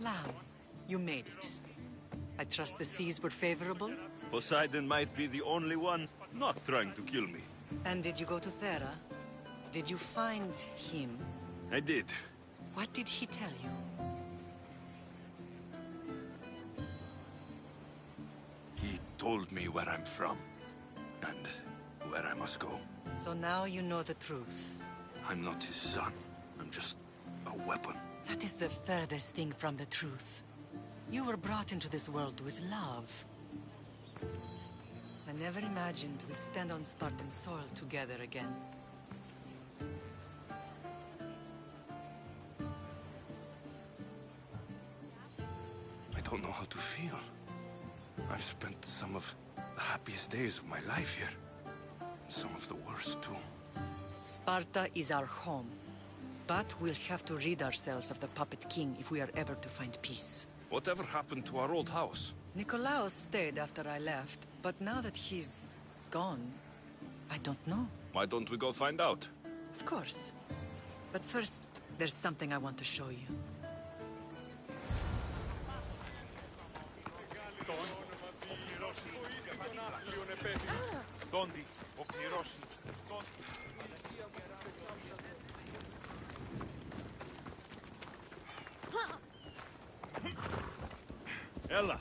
Lamb, you made it. I trust the seas were favorable? Poseidon might be the only one not trying to kill me. And did you go to Thera? Did you find him? I did. What did he tell you? He told me where I'm from, and where I must go. So now you know the truth. I'm not his son. I'm just a weapon. That is the furthest thing from the truth. You were brought into this world with love. I never imagined we'd stand on Spartan soil together again. I don't know how to feel. I've spent some of the happiest days of my life here. Some of the worst, too. Sparta is our home. But we'll have to rid ourselves of the Puppet King if we are ever to find peace. Whatever happened to our old house? Nikolaos stayed after I left, but now that he's gone, I don't know. Why don't we go find out? Of course. But first, there's something I want to show you. Ella!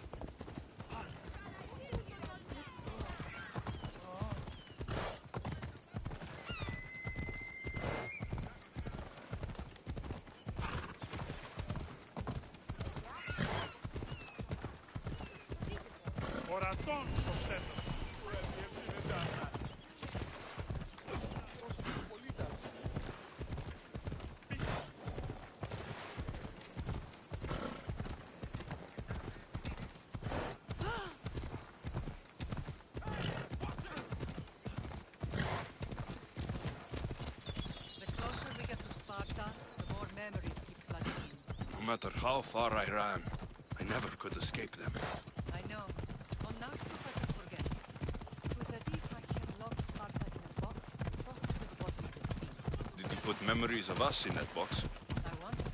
No matter how far I ran, I never could escape them. I know. On Naxos I could forget. It was as if I had locked Sparta in a box and tossed it to the bottom of the sea. Did you put memories of us in that box? I wanted to,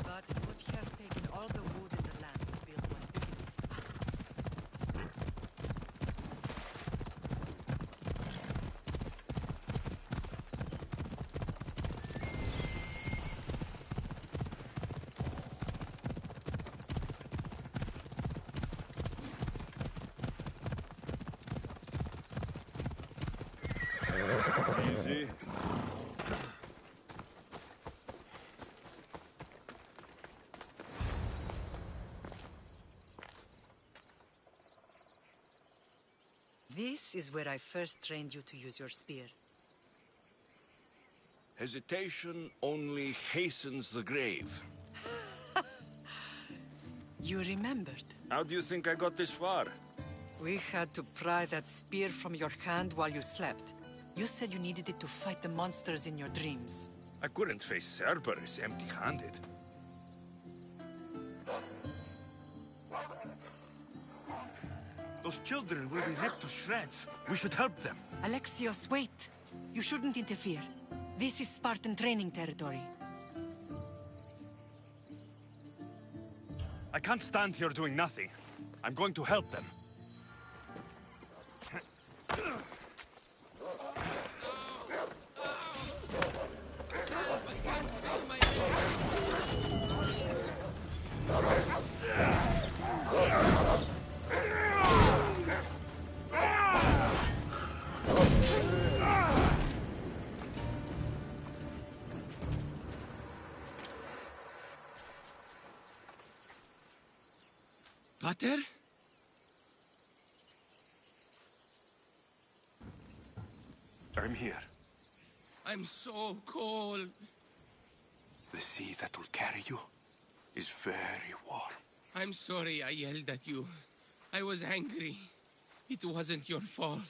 but it would have taken all the wood in the land to build one big enough. Easy. This is where I first trained you to use your spear. Hesitation only hastens the grave. You remembered. How do you think I got this far? We had to pry that spear from your hand while you slept. You said you needed it to fight the monsters in your dreams. I couldn't face Cerberus empty-handed. Those children will be ripped to shreds. We should help them. Alexios, wait! You shouldn't interfere. This is Spartan training territory. I can't stand here doing nothing. I'm going to help them. Pater? I'm here. I'm so cold. The sea that will carry you is very warm. I'm sorry I yelled at you. I was angry. It wasn't your fault.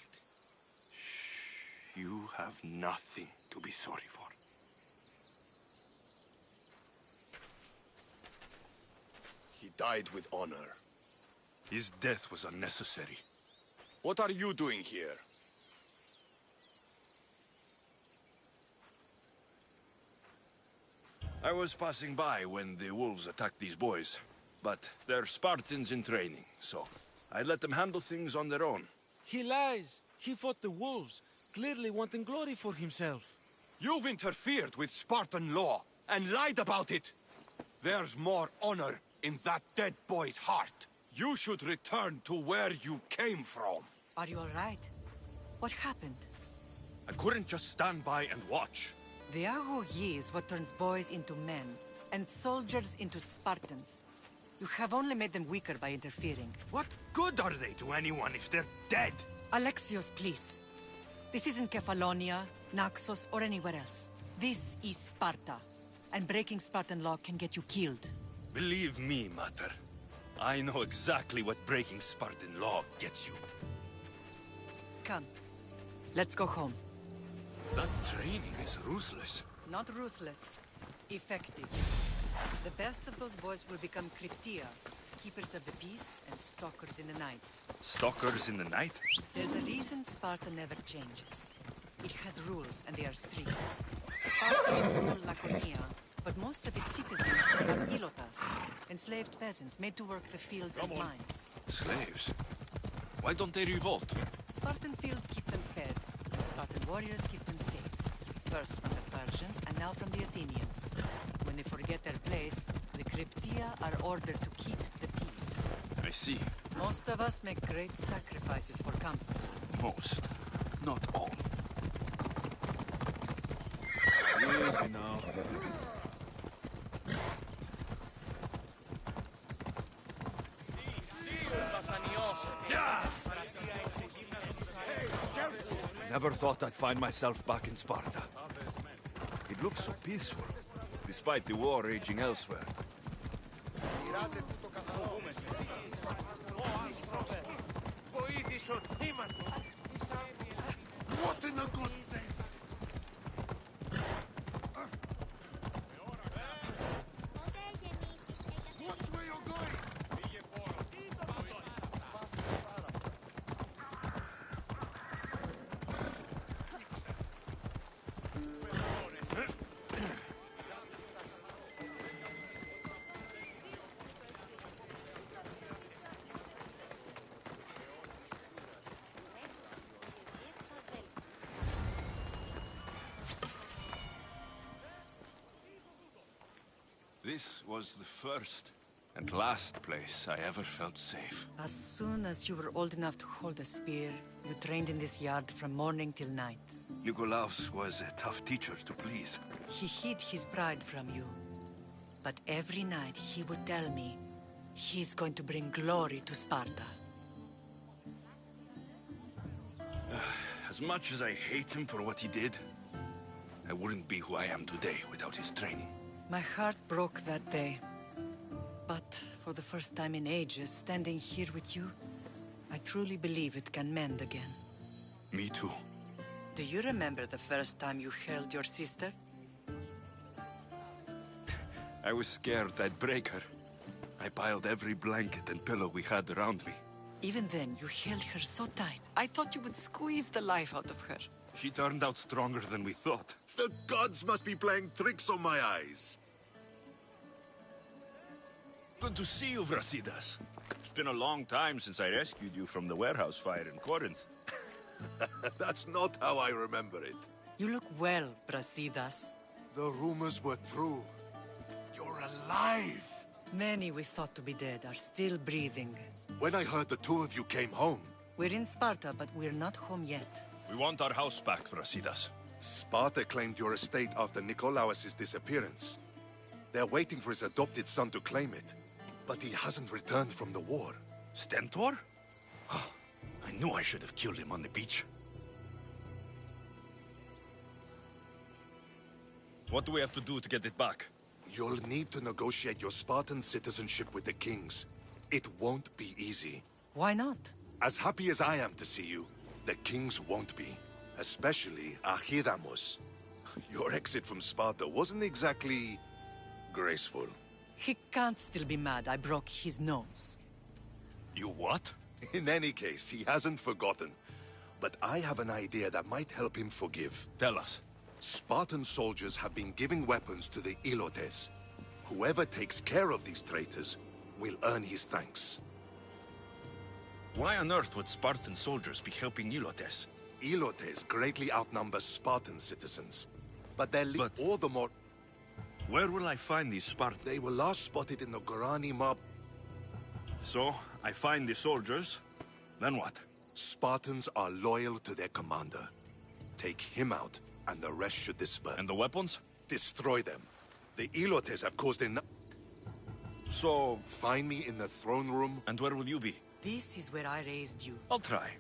Shh. You have nothing to be sorry for. He died with honor. His death was unnecessary. What are you doing here? I was passing by when the wolves attacked these boys. But they're Spartans in training, so I let them handle things on their own. He lies. He fought the wolves, clearly wanting glory for himself. You've interfered with Spartan law and lied about it. There's more honor in that dead boy's heart. You should return to where you came from. Are you all right? What happened? I couldn't just stand by and watch. The Ago Yi is what turns boys into men, and soldiers into Spartans. You have only made them weaker by interfering. What good are they to anyone if they're dead? Alexios, please. This isn't Kefalonia, Naxos, or anywhere else. This is Sparta, and breaking Spartan law can get you killed. Believe me, Mater. I know exactly what breaking Spartan law gets you. Come, let's go home. That training is ruthless. Not ruthless, effective. The best of those boys will become Kryptia, keepers of the peace and stalkers in the night. Stalkers in the night? There's a reason Sparta never changes. It has rules, and they are strict. Spartans rule Laconia, but most of its citizens are ilotas, enslaved peasants made to work the fields and mines. Slaves? Why don't they revolt? Spartan fields keep them fed, and Spartan warriors keep them safe. First from the Persians, and now from the Athenians. When they forget their place, the Kryptia are ordered to keep the peace. I see. Most of us make great sacrifices for comfort. Most. Not all. Easy now. Never thought I'd find myself back in Sparta. It looks so peaceful, despite the war raging elsewhere. What in the good name? Watch where you're going! This was the first and last place I ever felt safe. As soon as you were old enough to hold a spear, you trained in this yard from morning till night. Nikolaos was a tough teacher to please. He hid his pride from you. But every night he would tell me, he's going to bring glory to Sparta. As much as I hate him for what he did, I wouldn't be who I am today without his training. My heart broke that day. But for the first time in ages, standing here with you, I truly believe it can mend again. Me too. Do you remember the first time you held your sister? I was scared I'd break her. I piled every blanket and pillow we had around me. Even then, you held her so tight. I thought you would squeeze the life out of her. She turned out stronger than we thought. The gods must be playing tricks on my eyes. Good to see you, Brasidas. It's been a long time since I rescued you from the warehouse fire in Corinth. That's not how I remember it. You look well, Brasidas. The rumors were true. You're alive! Many we thought to be dead are still breathing. When I heard the two of you came home, We're in Sparta, but we're not home yet. We want our house back, Brasidas. Sparta claimed your estate after Nikolaos' disappearance. They're waiting for his adopted son to claim it. But he hasn't returned from the war. Stentor? I knew I should have killed him on the beach. What do we have to do to get it back? You'll need to negotiate your Spartan citizenship with the kings. It won't be easy. Why not? As happy as I am to see you, the kings won't be. Especially Archidamos. Your exit from Sparta wasn't exactly graceful. He can't still be mad I broke his nose. You what? In any case, he hasn't forgotten. But I have an idea that might help him forgive. Tell us. Spartan soldiers have been giving weapons to the Ilotes. Whoever takes care of these traitors will earn his thanks. Why on earth would Spartan soldiers be helping Ilotes? Ilotes greatly outnumber Spartan citizens, but they're all the more... Where will I find these Spartans? They were last spotted in the Gorani mob. So, I find the soldiers, then what? Spartans are loyal to their commander. Take him out, and the rest should disperse. And the weapons? Destroy them. The Ilotes have caused enough... So... Find me in the throne room. And where will you be? This is where I raised you. I'll try.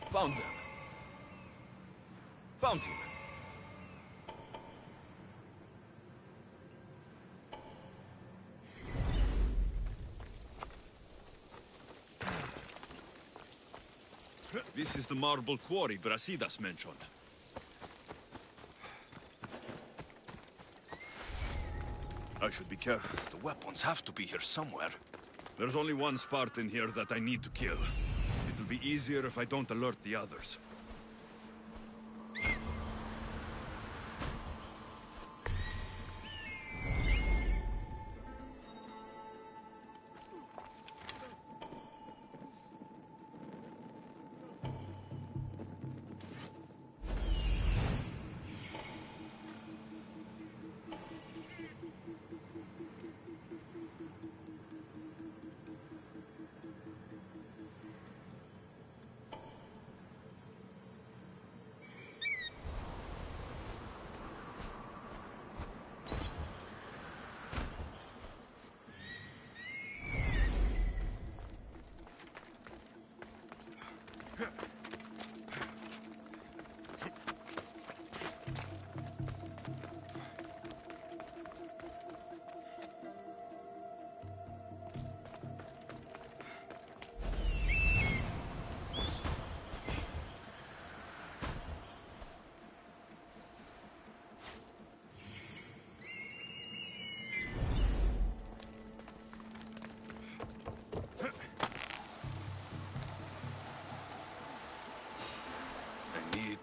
Found them. Found him. This is the marble quarry Brasidas mentioned. I should be careful. The weapons have to be here somewhere. There's only one Spartan here that I need to kill. It'll be easier if I don't alert the others.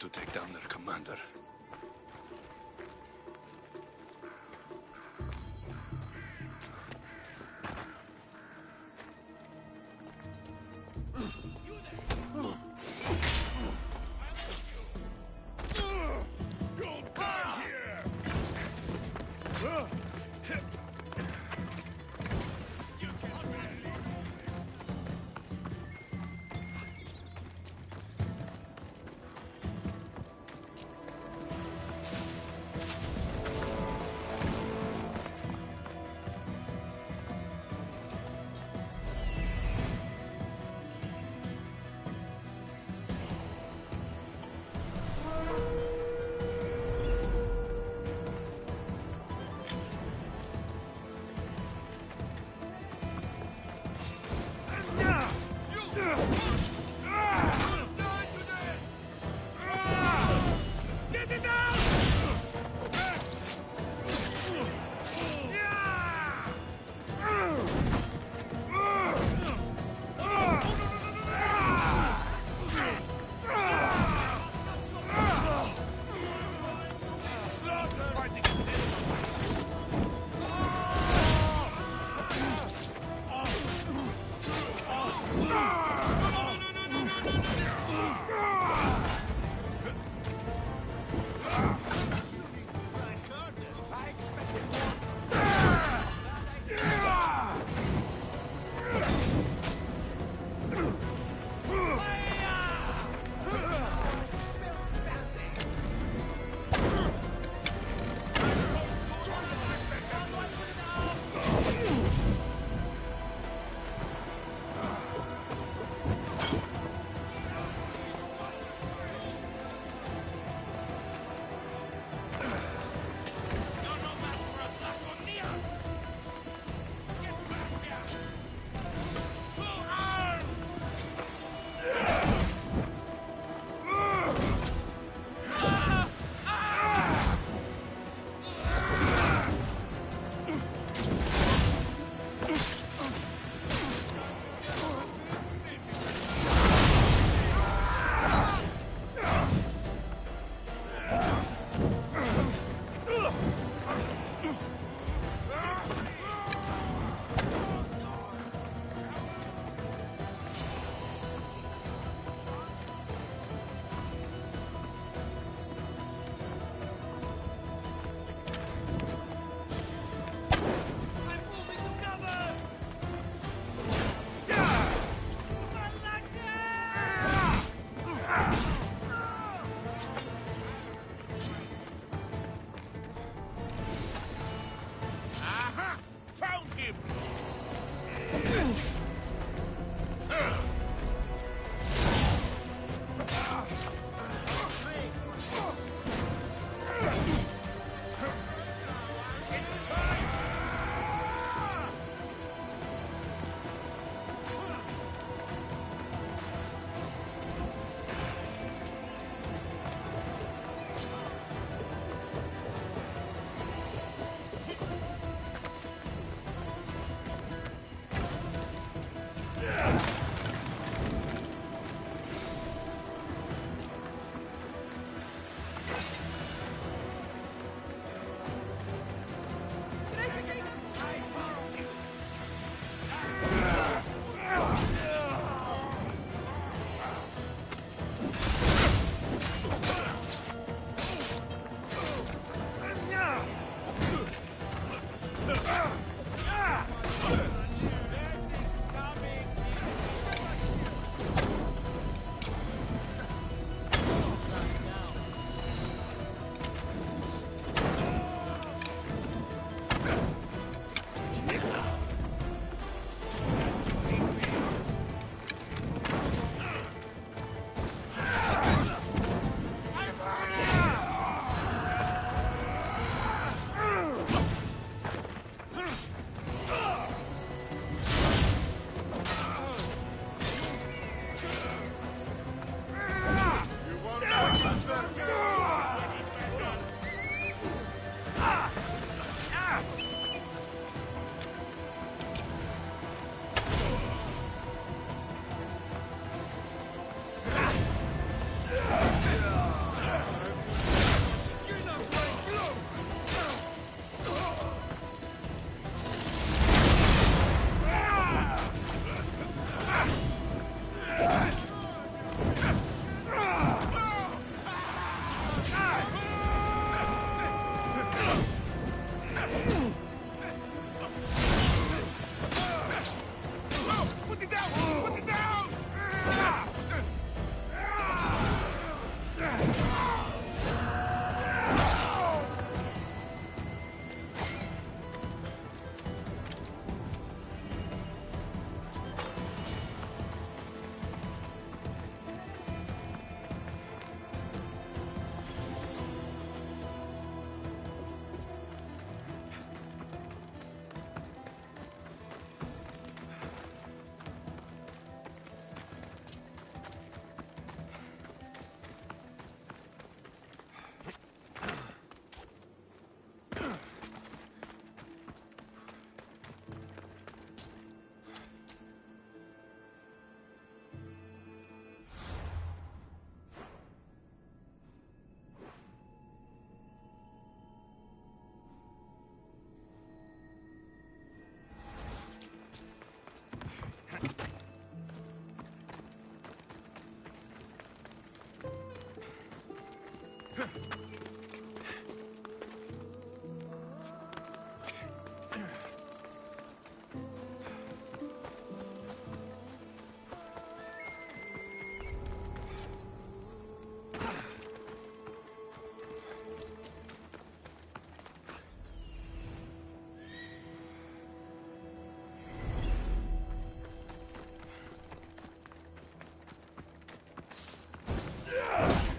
To take down their commander.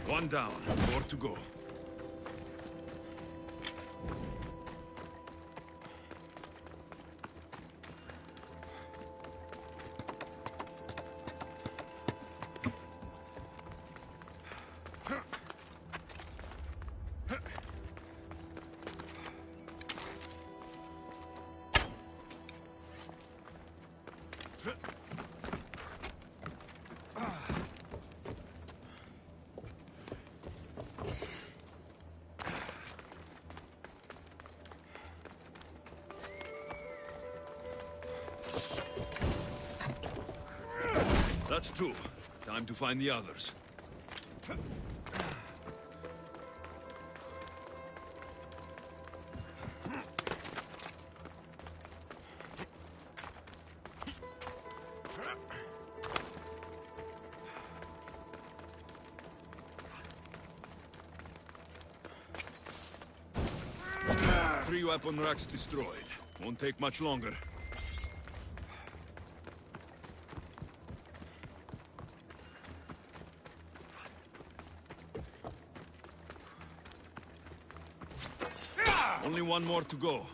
One down, more to go. That's two. Time to find the others. Three weapon racks destroyed. Won't take much longer. Only one more to go.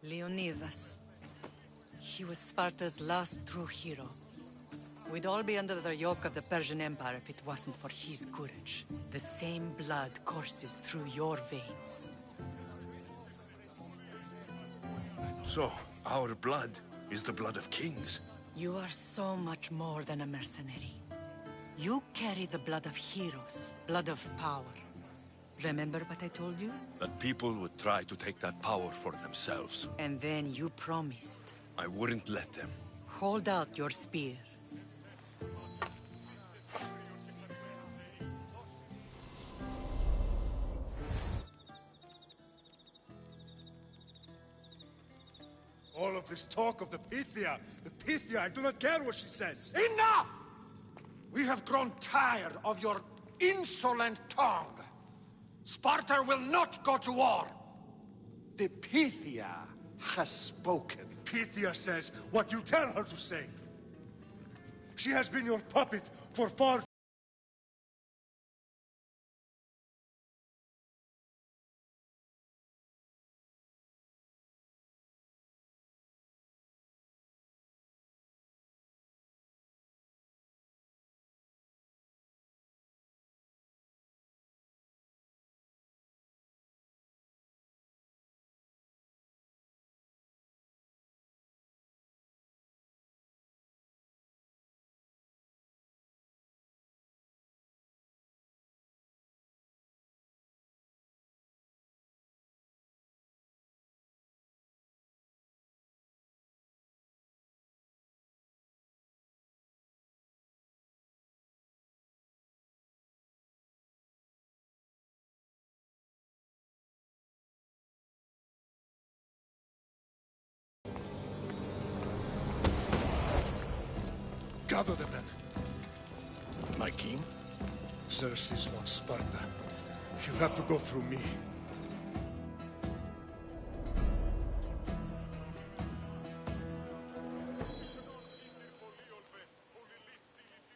Leonidas. He was Sparta's last true hero. We'd all be under the yoke of the Persian Empire if it wasn't for his courage. The same blood courses through your veins. So, our blood is the blood of kings. You are so much more than a mercenary. You carry the blood of heroes, blood of power. Remember what I told you? That people would try to take that power for themselves. And then you promised. I wouldn't let them. Hold out your spear. All of this talk of the Pythia, I do not care what she says. Enough! We have grown tired of your insolent tongue. Sparta will not go to war. The Pythia has spoken. Pythia says what you tell her to say. She has been your puppet for far Gather the men. My king? Xerxes wants Sparta. He'll have to go through me.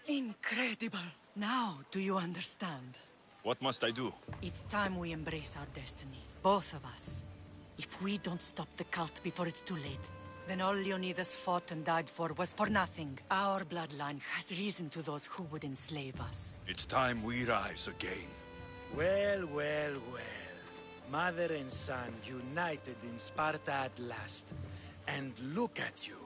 Incredible! Now, do you understand? What must I do? It's time we embrace our destiny. Both of us. If we don't stop the cult before it's too late, then all Leonidas fought and died for was for nothing. Our bloodline has reason to those who would enslave us. It's time we rise again. Well, well, well. Mother and son united in Sparta at last. And look at you,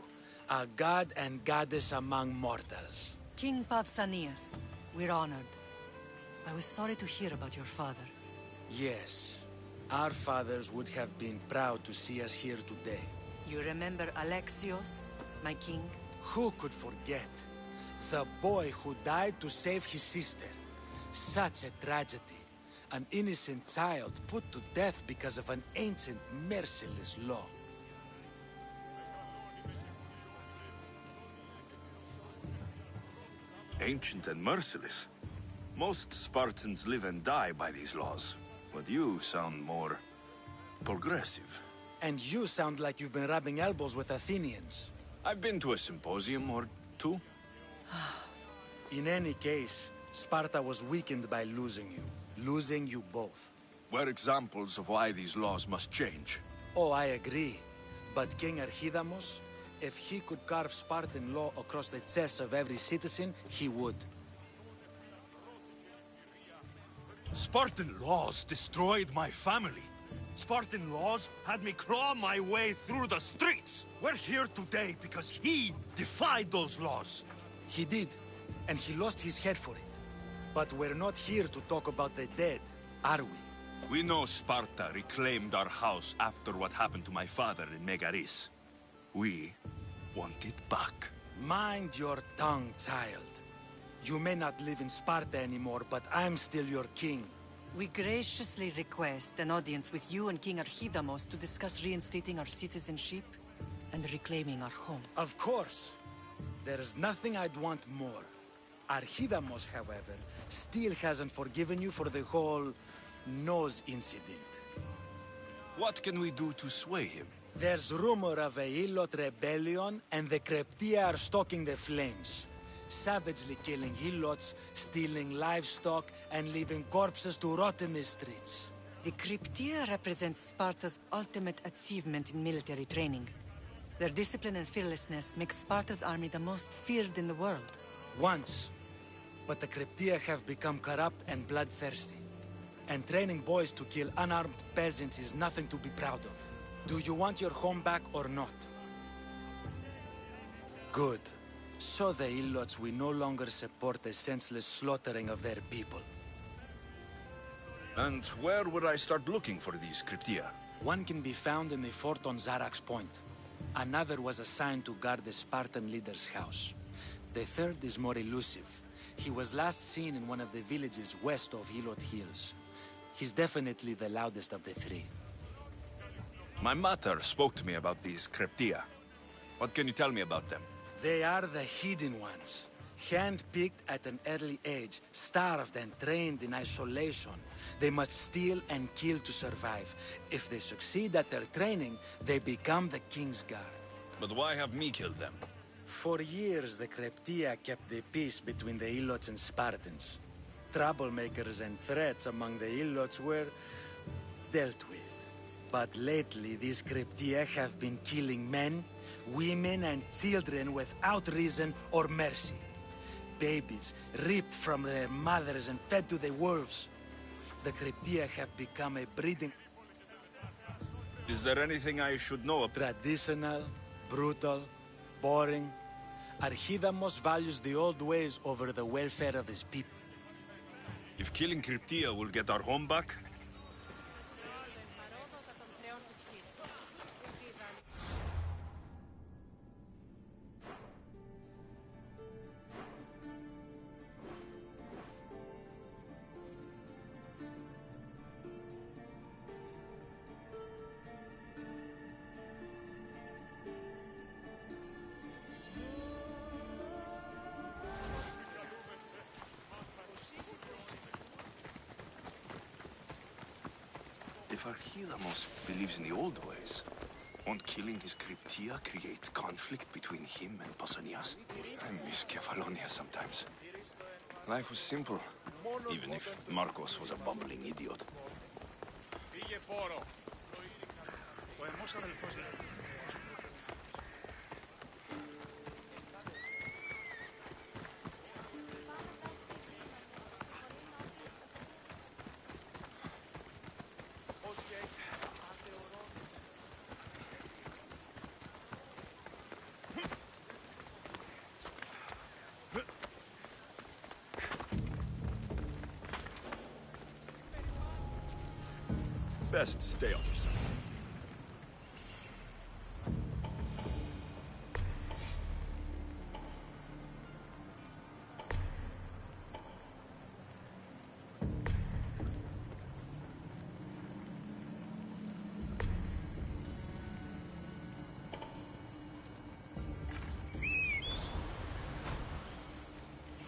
a god and goddess among mortals. King Pausanias, we're honored. I was sorry to hear about your father. Yes, our fathers would have been proud to see us here today. You remember Alexios, my king? Who could forget? The boy who died to save his sister. Such a tragedy. An innocent child put to death because of an ancient, merciless law. Ancient and merciless. Most Spartans live and die by these laws, but you sound more progressive. And you sound like you've been rubbing elbows with Athenians. I've been to a symposium or two. In any case, Sparta was weakened by losing you. Losing you both. We're examples of why these laws must change. Oh, I agree. But King Archidamos, if he could carve Spartan law across the chests of every citizen, he would. Spartan laws destroyed my family. Spartan laws had me claw my way through the streets. We're here today because he defied those laws. He did, and he lost his head for it. But we're not here to talk about the dead, are we? We know Sparta reclaimed our house after what happened to my father in Megaris. We want it back. Mind your tongue, child. You may not live in Sparta anymore, but I'm still your king. We graciously request an audience with you and King Archidamos to discuss reinstating our citizenship and reclaiming our home. Of course. There's nothing I'd want more. Archidamos, however, still hasn't forgiven you for the whole nose incident. What can we do to sway him? There's rumor of a Helot rebellion, and the Kryptia are stalking the flames. Savagely killing Helots, stealing livestock, and leaving corpses to rot in the streets. The Kryptia represents Sparta's ultimate achievement in military training. Their discipline and fearlessness make Sparta's army the most feared in the world. Once. But the Kryptia have become corrupt and bloodthirsty. And training boys to kill unarmed peasants is nothing to be proud of. Do you want your home back or not? Good. So the Helots will no longer support the senseless slaughtering of their people. And where would I start looking for these Kryptia? One can be found in the fort on Zarax Point. Another was assigned to guard the Spartan leader's house. The third is more elusive. He was last seen in one of the villages west of Helot Hills. He's definitely the loudest of the three. My mater spoke to me about these Kryptia. What can you tell me about them? They are the hidden ones. Hand-picked at an early age, starved and trained in isolation. They must steal and kill to survive. If they succeed at their training, they become the King's Guard. But why have me killed them? For years, the Kryptia kept the peace between the Helots and Spartans. Troublemakers and threats among the Helots were dealt with. But lately, these Kryptia have been killing men, women, and children without reason or mercy. Babies ripped from their mothers and fed to the wolves. The Kryptia have become a breeding... Is there anything I should know about? Traditional, brutal, boring. Archidamos values the old ways over the welfare of his people. If killing Kryptia will get our home back, if Archidamos believes in the old ways, won't killing his Cryptia create conflict between him and Pausanias? I miss Kefalonia sometimes. Life was simple, even if Marcos was a bumbling idiot. Best to stay on your side.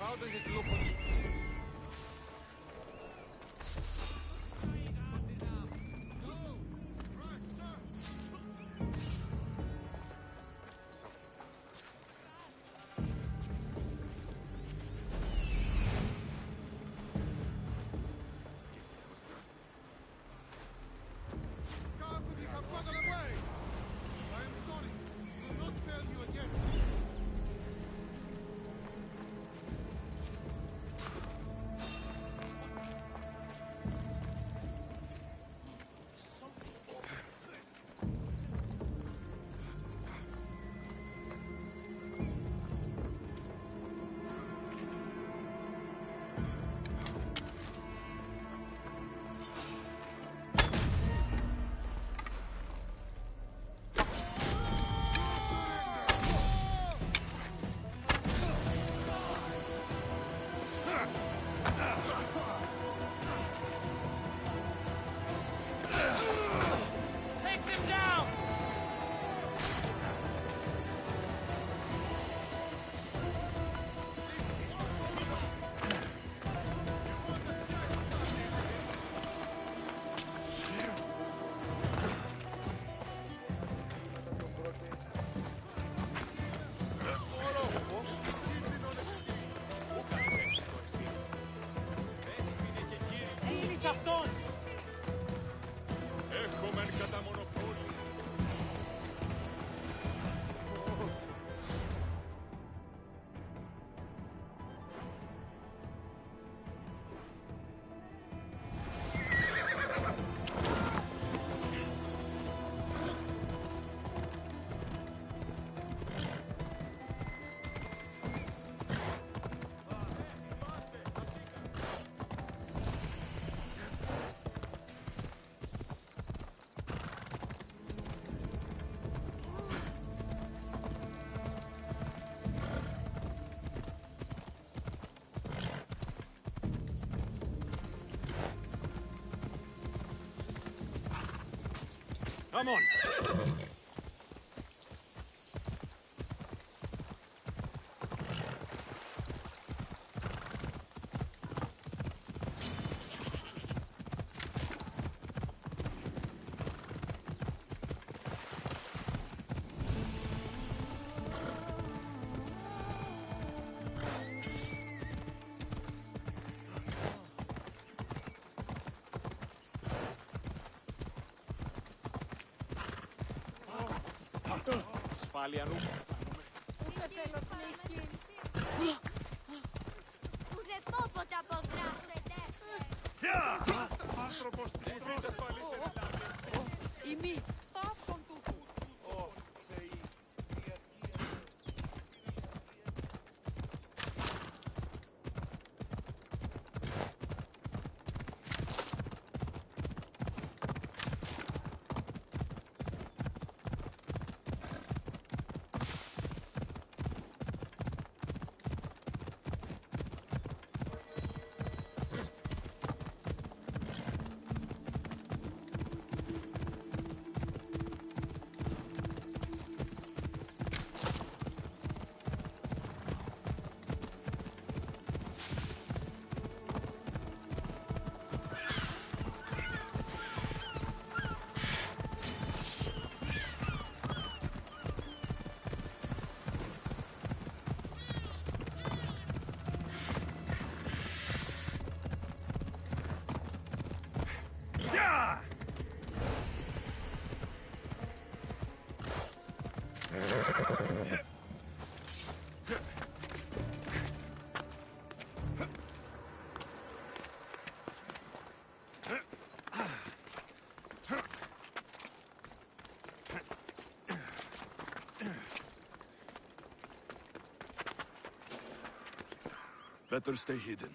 How does it look? Come on! Ασφάλεια νου. Ούτε θέλω κνίσκι. Ούτε πόποτε αποδράσετε. Άνθρωπος της ουθής ασφαλής εν ελάβει. Ημί, πάσον του. Better stay hidden.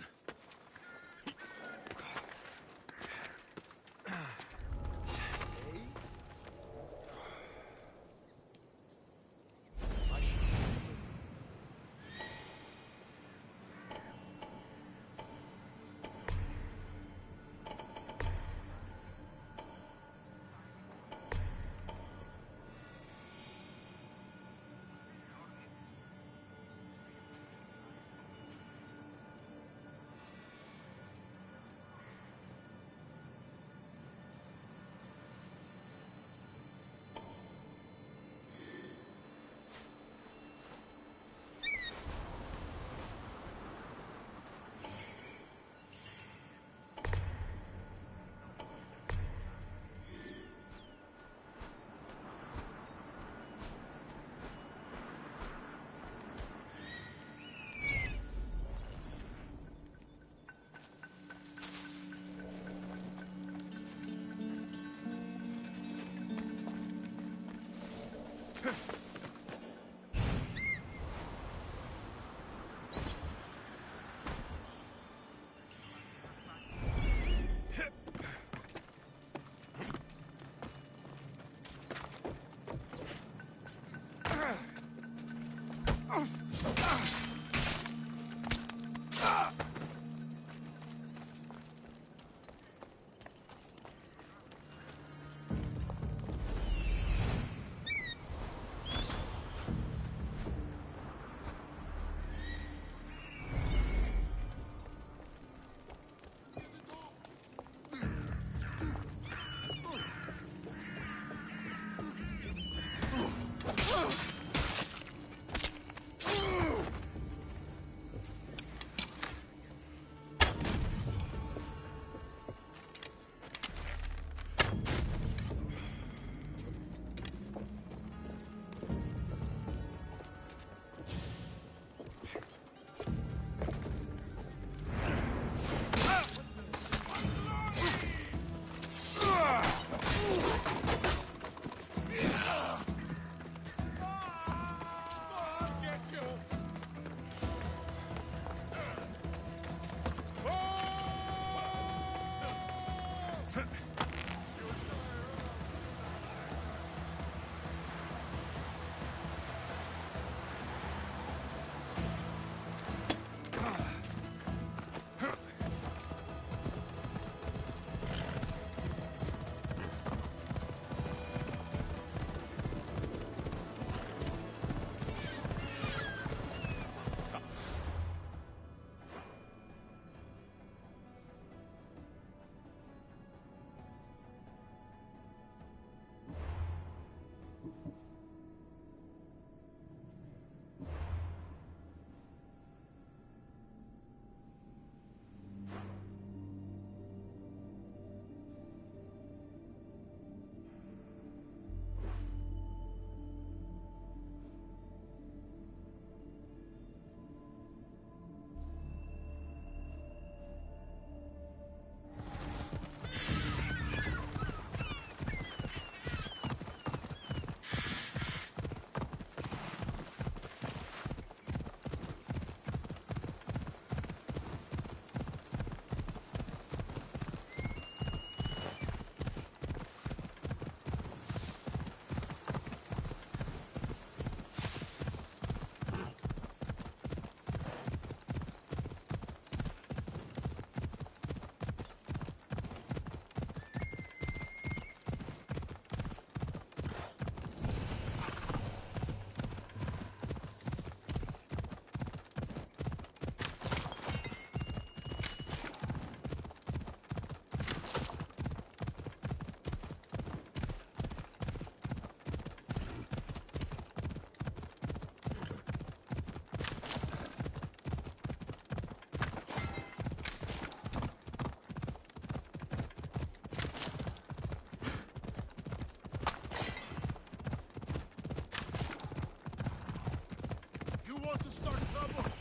Want to start trouble?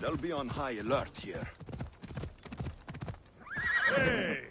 They'll be on high alert here. Hey!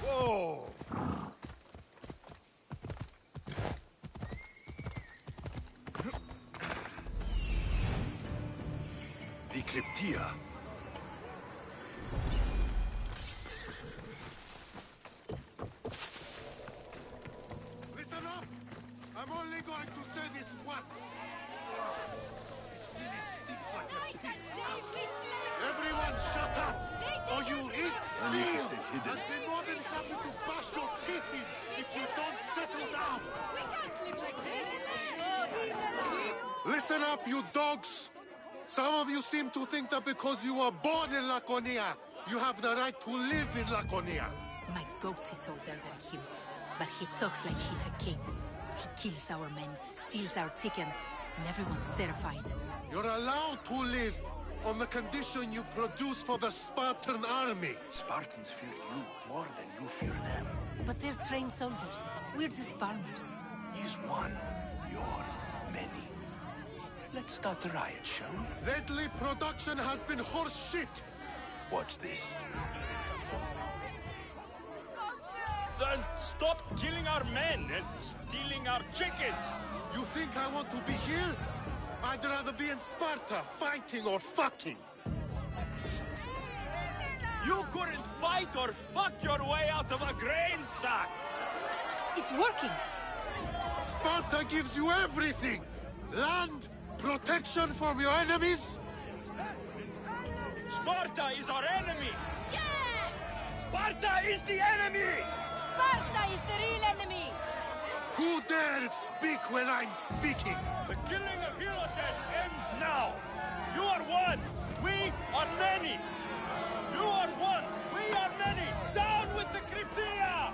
Whoa! The Cryptia. Listen up! I'm only going to say this once. This village stinks like a pig. Everyone shut up! Or you'll eat steel! I'd be more than happy to bash your teeth in if you don't settle down! We can't live like this! Listen up, you dogs! Some of you seem to think that because you were born in Laconia, you have the right to live in Laconia. My goat is older than him, but he talks like he's a king. He kills our men, steals our chickens, and everyone's terrified. You're allowed to live on the condition you produce for the Spartan army. Spartans fear you more than you fear them. But they're trained soldiers. We're just farmers. He's one, you're many. Let's start a riot, shall we? Lately, production has been horse shit. Watch this. Then stop killing our men and stealing our chickens! You think I want to be here? I'd rather be in Sparta, fighting or fucking. You couldn't fight or fuck your way out of a grain sack! It's working! Sparta gives you everything! Land, protection from your enemies. Sparta is our enemy! Yes! Sparta is the enemy! Sparta is the real enemy! Who dared speak when I'm speaking? The killing of Helotes ends now! You are one! We are many! You are one! We are many! Down with the Cryptia!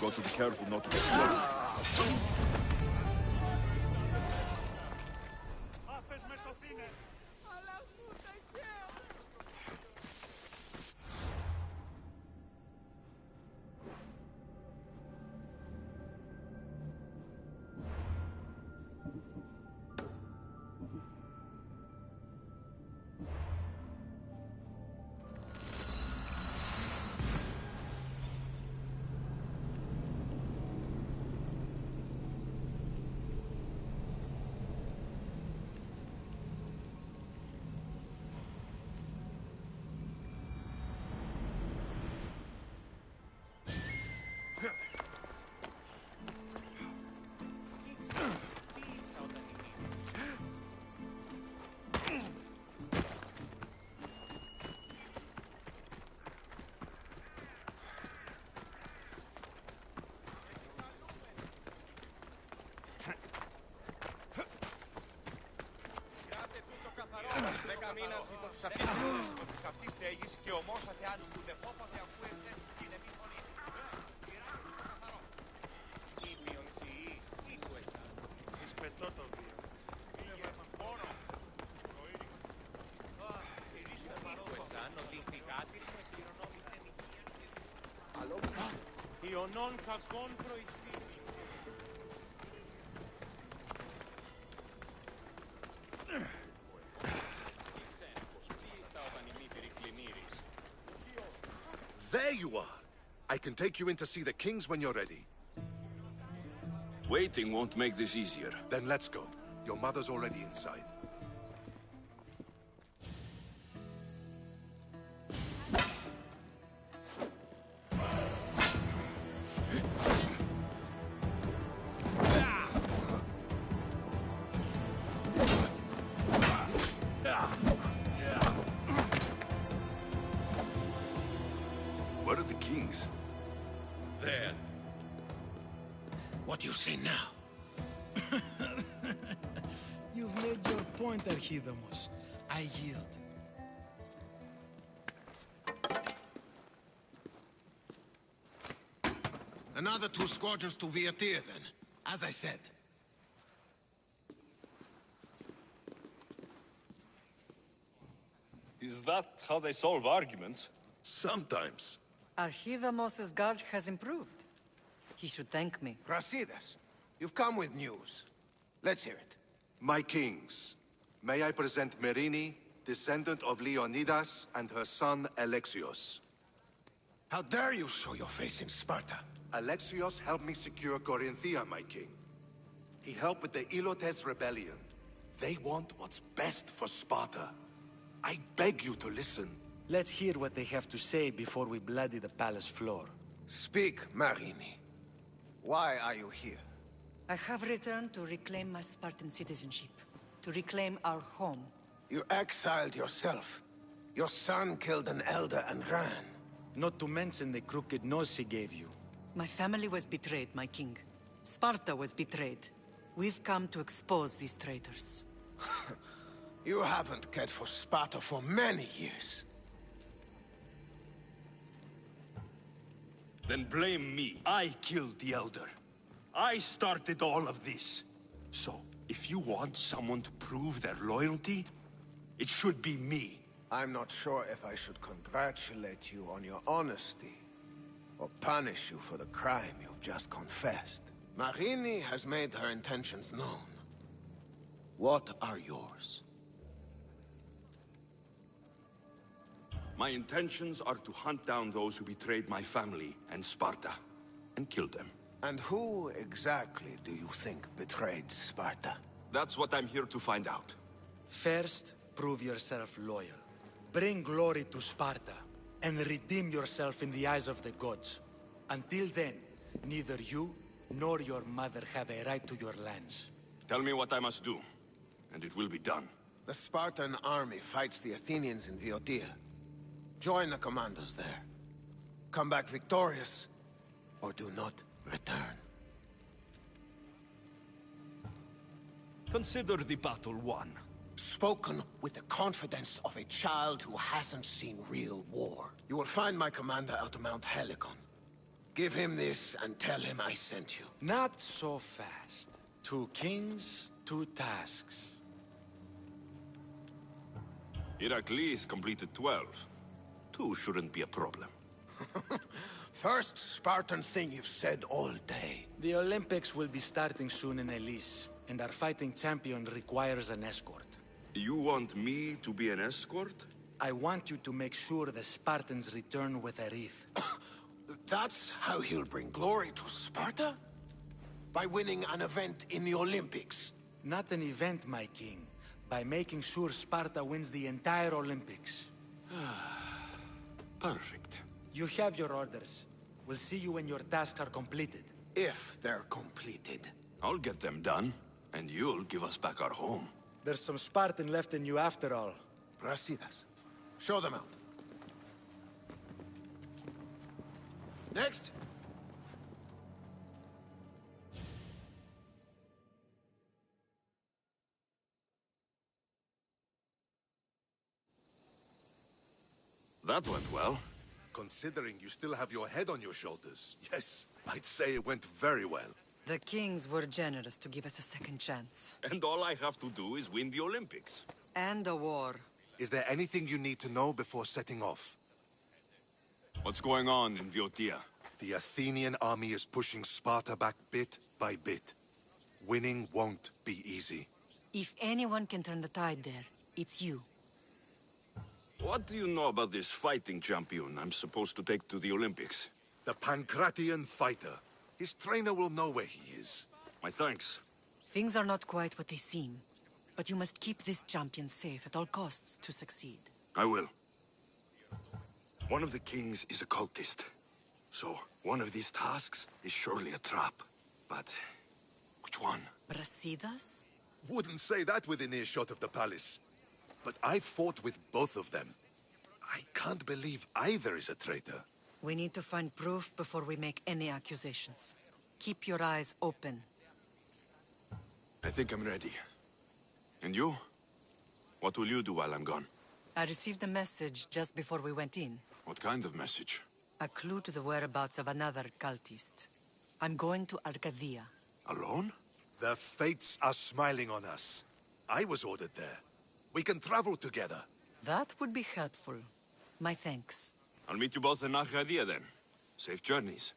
Got to be careful not to get swallowed. Ιωνών κακών προϊστήμη. There you are! I can take you in to see the kings when you're ready. Waiting won't make this easier. Then let's go. Your mother's already inside. kings. There. What do you say now? You've made your point, Archidamos. I yield. Another 2 squadrons to Viatir, then. As I said. Is that how they solve arguments? Sometimes. Archidamos's guard has improved. He should thank me. Brasidas, you've come with news. Let's hear it. My kings, may I present Merini, descendant of Leonidas, and her son Alexios. How dare you show your face in Sparta? Alexios helped me secure Corinthia, my king. He helped with the Ilotes rebellion. They want what's best for Sparta. I beg you to listen. Let's hear what they have to say before we bloody the palace floor. Speak, Marini. Why are you here? I have returned to reclaim my Spartan citizenship, to reclaim our home. You exiled yourself. Your son killed an elder and ran. Not to mention the crooked nose he gave you. My family was betrayed, my king. Sparta was betrayed. We've come to expose these traitors. You haven't cared for Sparta for many years. Then blame me. I killed the Elder. I started all of this. So, if you want someone to prove their loyalty, it should be me. I'm not sure if I should congratulate you on your honesty, or punish you for the crime you've just confessed. Marini has made her intentions known. What are yours? My intentions are to hunt down those who betrayed my family and Sparta, and kill them. And who exactly do you think betrayed Sparta? That's what I'm here to find out. First, prove yourself loyal. Bring glory to Sparta, and redeem yourself in the eyes of the gods. Until then, neither you nor your mother have a right to your lands. Tell me what I must do, and it will be done. The Spartan army fights the Athenians in Viotia. Join the commandos there. Come back victorious, or do not return. Consider the battle won. Spoken with the confidence of a child who hasn't seen real war. You will find my commander out to Mount Helicon. Give him this and tell him I sent you. Not so fast. 2 kings, 2 tasks. Heracles completed 12. 2 shouldn't be a problem. First Spartan thing you've said all day. The Olympics will be starting soon in Elise, and our fighting champion requires an escort. You want me to be an escort? I want you to make sure the Spartans return with a wreath. That's how he'll bring glory to Sparta? By winning an event in the Olympics? Not an event, my king. By making sure Sparta wins the entire Olympics. Perfect. You have your orders. We'll see you when your tasks are completed. If they're completed. I'll get them done, and you'll give us back our home. There's some Spartan left in you after all. Brasidas, show them out. Next. That went well. Considering you still have your head on your shoulders, yes, I'd say it went very well. The kings were generous to give us a second chance. And all I have to do is win the Olympics. And a war. Is there anything you need to know before setting off? What's going on in Viotia? The Athenian army is pushing Sparta back bit by bit. Winning won't be easy. If anyone can turn the tide there, it's you. What do you know about this fighting champion I'm supposed to take to the Olympics? The Pancratian fighter. His trainer will know where he is. My thanks. Things are not quite what they seem, but you must keep this champion safe at all costs to succeed. I will. One of the kings is a cultist. So, one of these tasks is surely a trap. But, which one? Brasidas? Wouldn't say that within earshot of the palace. But I fought with both of them. I can't believe either is a traitor. We need to find proof before we make any accusations. Keep your eyes open. I think I'm ready. And you? What will you do while I'm gone? I received a message just before we went in. What kind of message? A clue to the whereabouts of another cultist. I'm going to Arcadia. Alone? The fates are smiling on us. I was ordered there. We can travel together. That would be helpful. My thanks. I'll meet you both in Arcadia then. Safe journeys.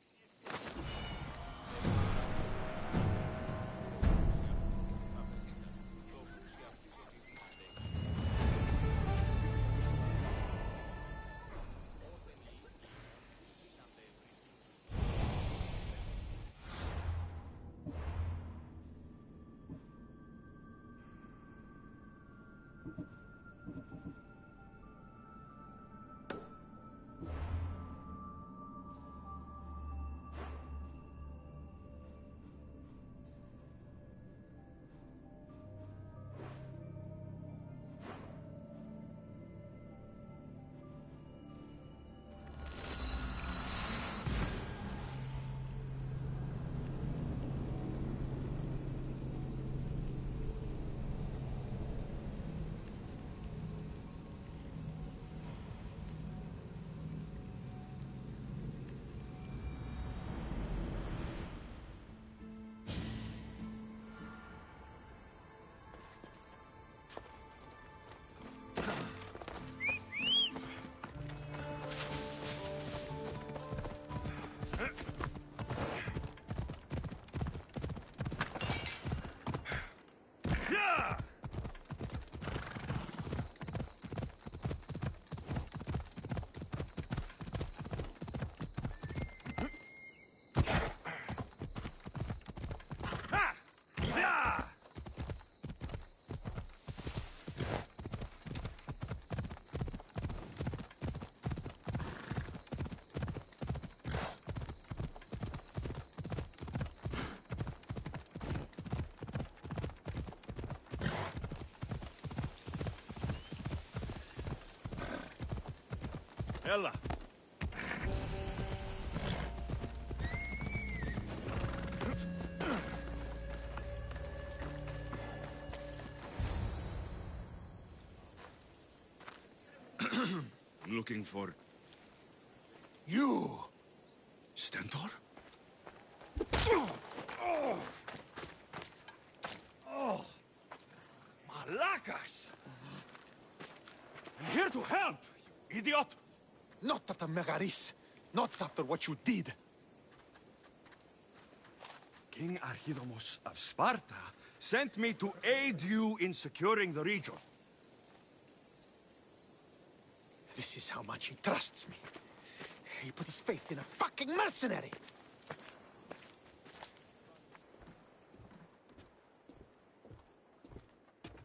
Ella. I'm looking for... You! Stentor? Malacas! I'm here to help, you idiot! Not after Megaris. Not after what you did. King Archidomos of Sparta sent me to aid you in securing the region. This is how much he trusts me. He put his faith in a fucking mercenary!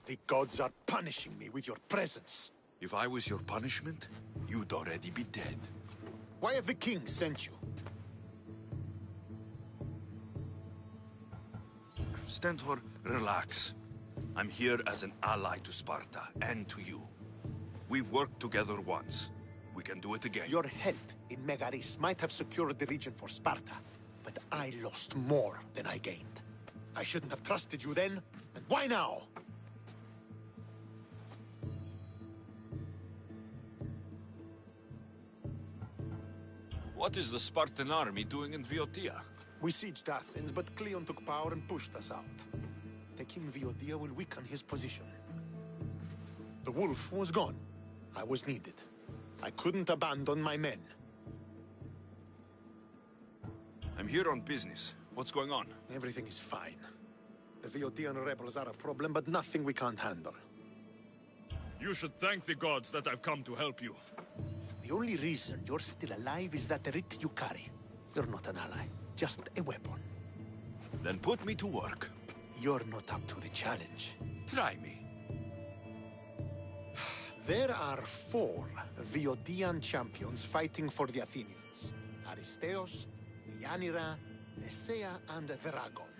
The gods are punishing me with your presence. If I was your punishment, you'd already be dead. Why have the king sent you? Stentor, relax. I'm here as an ally to Sparta, and to you. We've worked together once. We can do it again. Your help in Megaris might have secured the region for Sparta, but I lost more than I gained. I shouldn't have trusted you then, and why now? What is the Spartan army doing in Viotia? We sieged Athens, but Cleon took power and pushed us out. Taking Viotia will weaken his position. The wolf was gone. I was needed. I couldn't abandon my men. I'm here on business. What's going on? Everything is fine. The Viotian rebels are a problem, but nothing we can't handle. You should thank the gods that I've come to help you. The only reason you're still alive is that writ you carry. You're not an ally, just a weapon. Then put me to work. You're not up to the challenge. Try me. There are 4 Viotian champions fighting for the Athenians. Aristeos, Yanira, Nesea, and Veragon.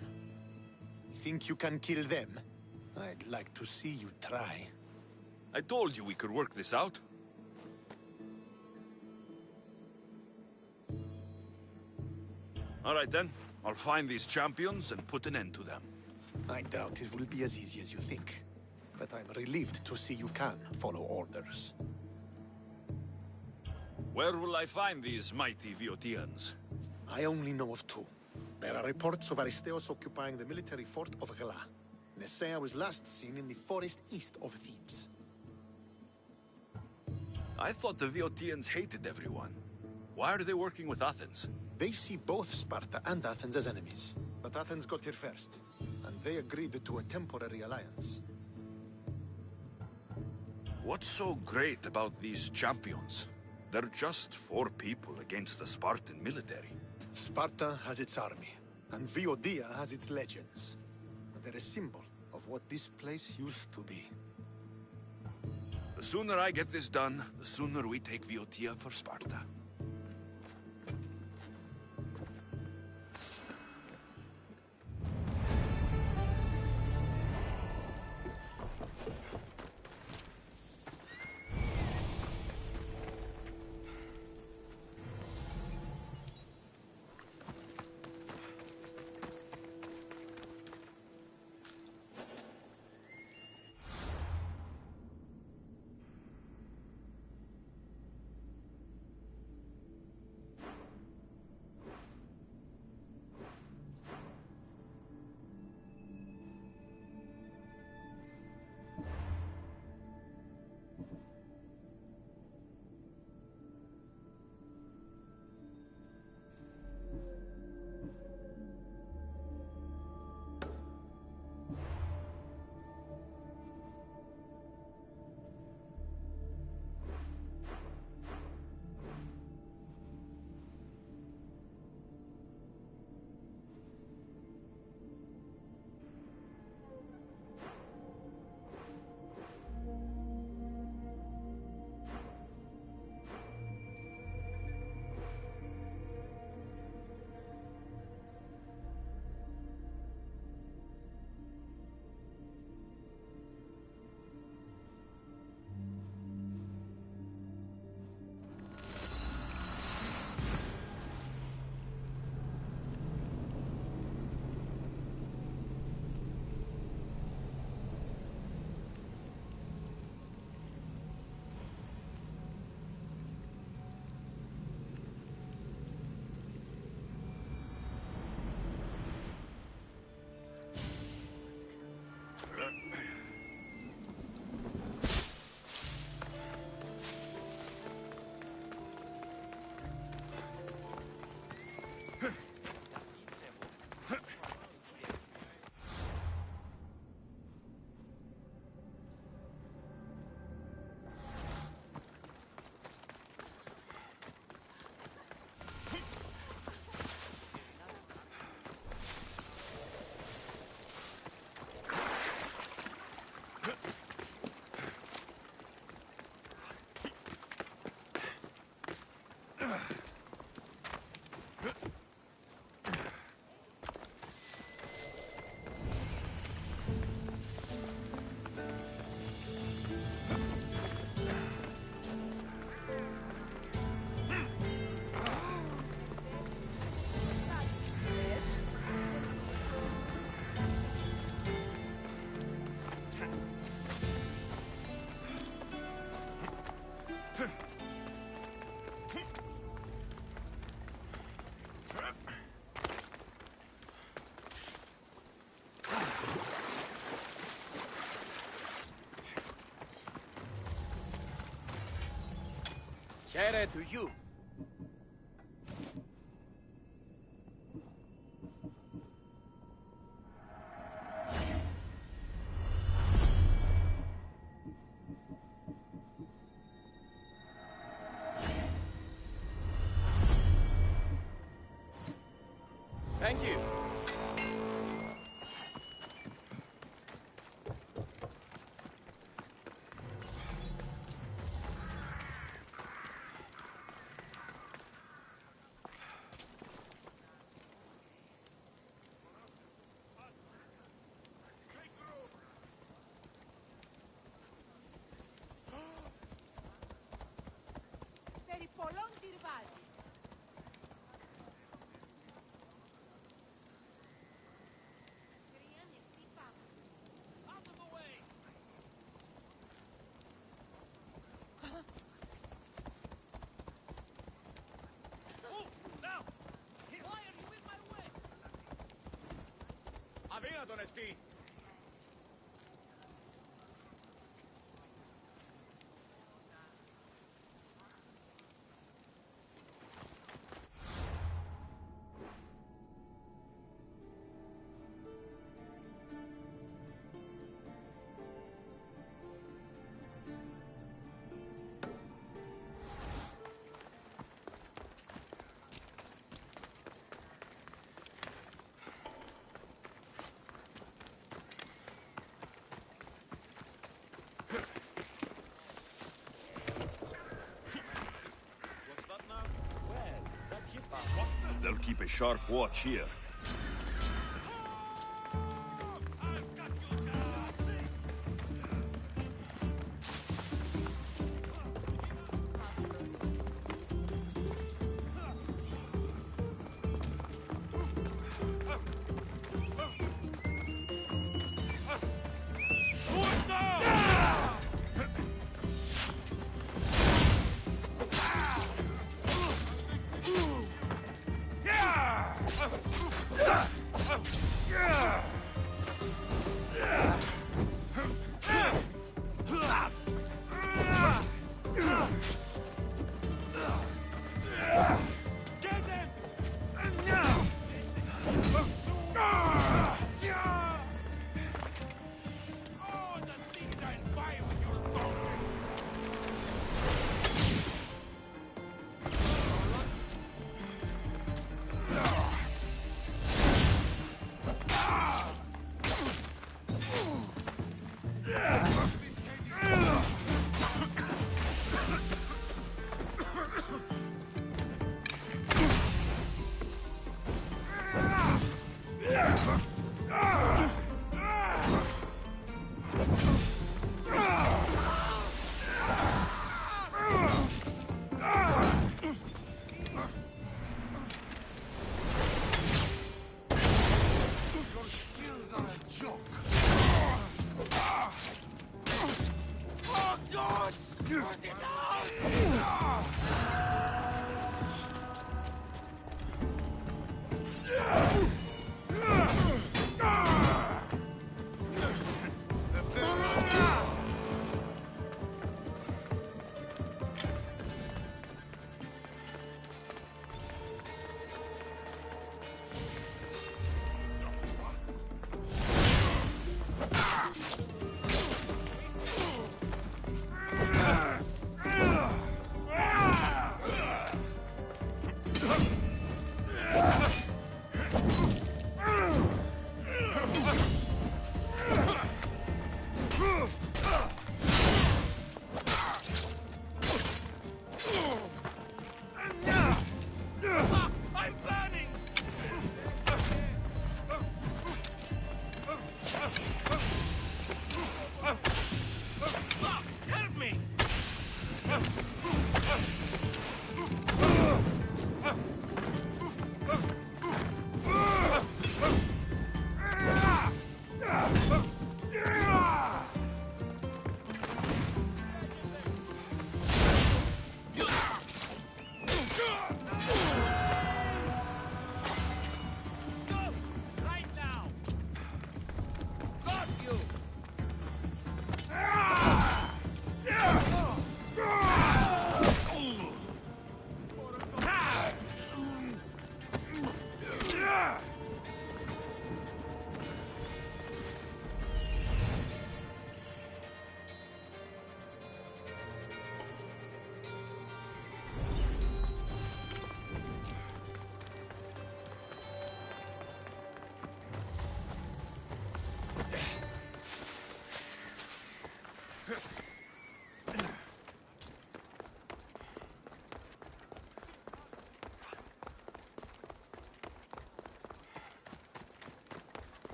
Think you can kill them? I'd like to see you try. I told you we could work this out. All right then. I'll find these champions and put an end to them. I doubt it will be as easy as you think. But I'm relieved to see you can follow orders. Where will I find these mighty Viotians? I only know of two. There are reports of Aristeos occupying the military fort of Gela. Nesea was last seen in the forest east of Thebes. I thought the Viotians hated everyone. Why are they working with Athens? They see both Sparta and Athens as enemies. But Athens got here first, and they agreed to a temporary alliance. What's so great about these champions? They're just 4 people against the Spartan military. Sparta has its army, and Viotia has its legends. They're a symbol of what this place used to be. The sooner I get this done, the sooner we take Viotia for Sparta. Here to you. Thank you. Περί πολλών τυρβάζεις. They'll keep a sharp watch here.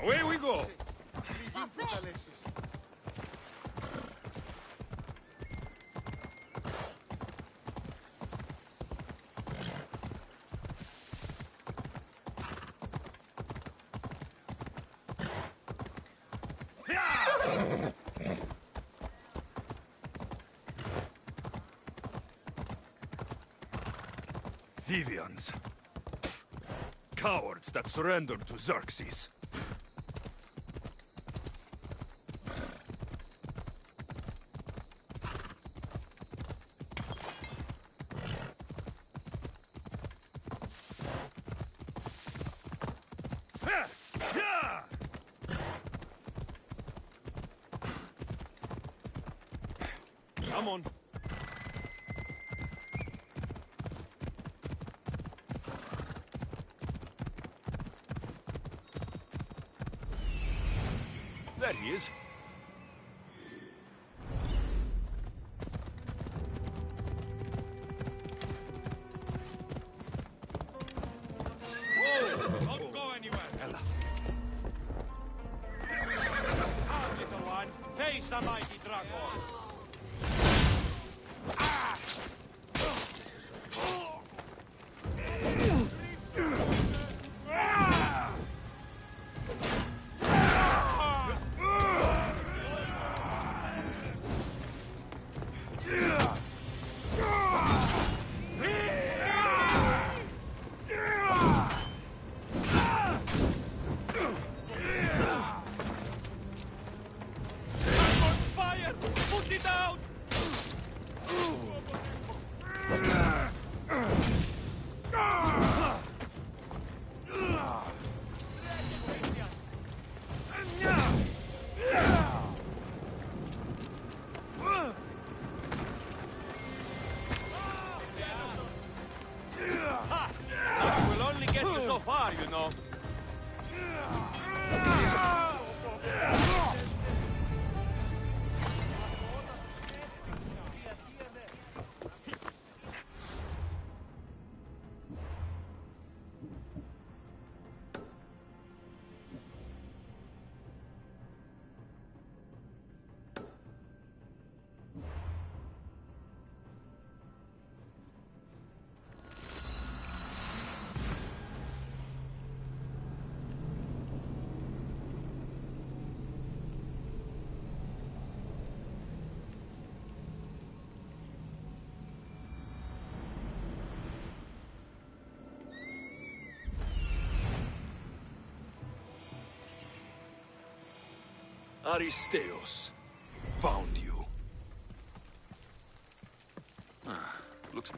Away we go! Deviants. Cowards that surrendered to Xerxes. Come on. There he is. Don't go anywhere. Ella. Out, little one. Face the mighty dragon. Fire! Put it out! Ha! That will only get you so far, you know. Aristeos. Found you. Looks...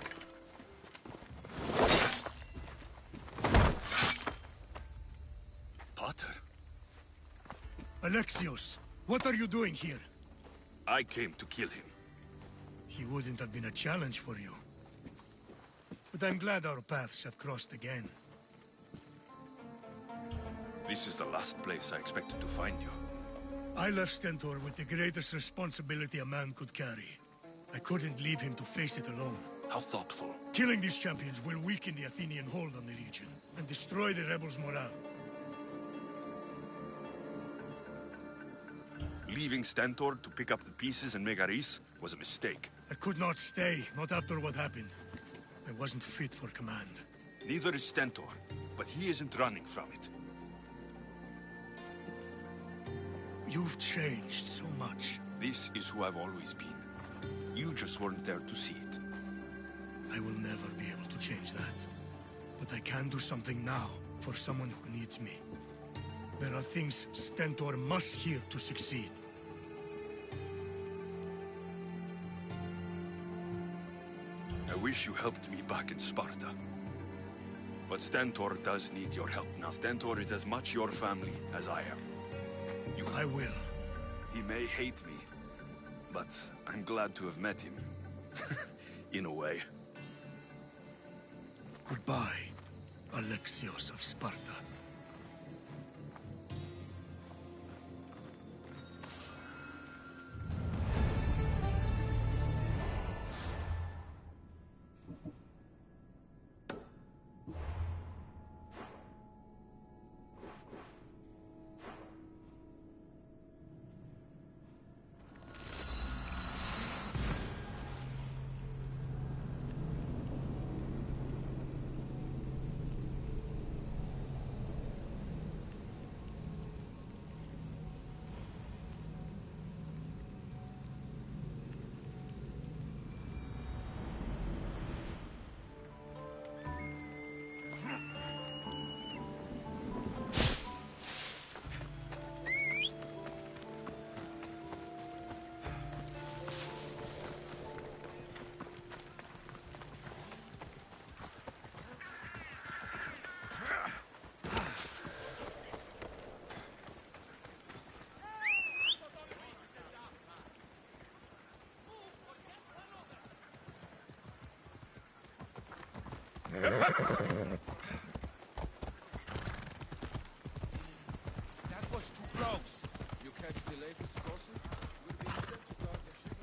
Potter? Alexios, what are you doing here? I came to kill him. He wouldn't have been a challenge for you. But I'm glad our paths have crossed again. This is the last place I expected to find you. I left Stentor with the greatest responsibility a man could carry. I couldn't leave him to face it alone. How thoughtful. Killing these champions will weaken the Athenian hold on the region, and destroy the rebels' morale. Leaving Stentor to pick up the pieces in Megaris was a mistake. I could not stay, not after what happened. I wasn't fit for command. Neither is Stentor, but he isn't running from it. You've changed so much. This is who I've always been. You just weren't there to see it. I will never be able to change that. But I can do something now for someone who needs me. There are things Stentor must hear to succeed. I wish you helped me back in Sparta. But Stentor does need your help now. Stentor is as much your family as I am. I will. He may hate me, but I'm glad to have met him. In a way. Goodbye, Alexios of Sparta. was too close. You catch the latest gossip? We'll be sent to guard the ship.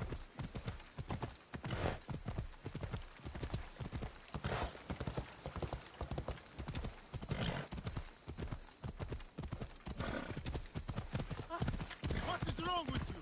What is wrong with you?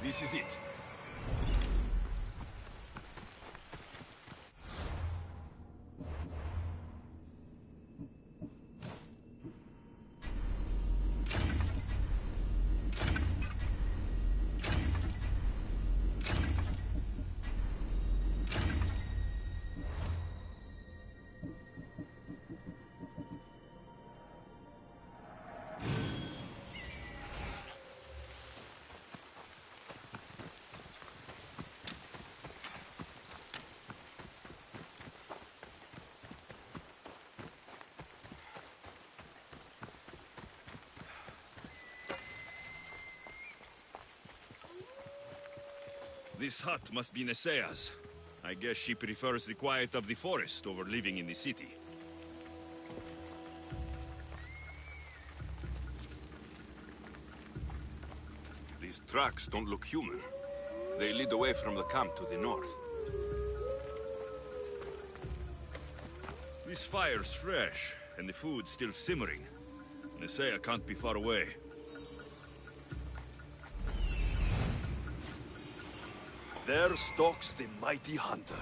This is it. This hut must be Nesea's. I guess she prefers the quiet of the forest over living in the city. These tracks don't look human. They lead away from the camp to the north. This fire's fresh, and the food's still simmering. Nesea can't be far away. There stalks the mighty hunter.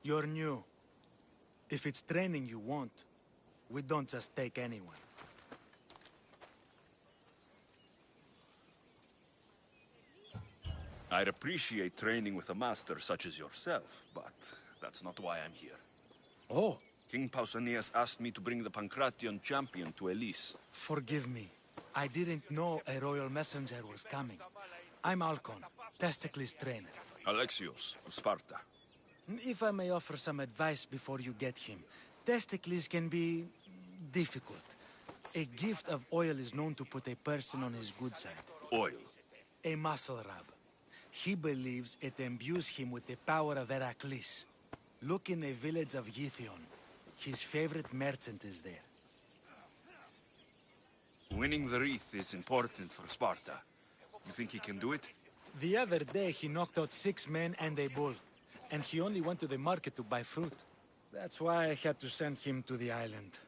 You're new. If it's training you want, we don't just take anyone. I'd appreciate training with a master such as yourself, but that's not why I'm here. Oh. King Pausanias asked me to bring the Pancration champion to Elise. Forgive me. I didn't know a royal messenger was coming. I'm Alcon, Testicles' trainer. Alexios, of Sparta. If I may offer some advice before you get him, Testicles can be difficult. A gift of oil is known to put a person on his good side. Oil? A muscle rub. He believes it imbues him with the power of Heracles. Look in the village of Githyon. His favorite merchant is there. Winning the wreath is important for Sparta. You think he can do it? The other day he knocked out 6 men and a bull. And he only went to the market to buy fruit. That's why I had to send him to the island.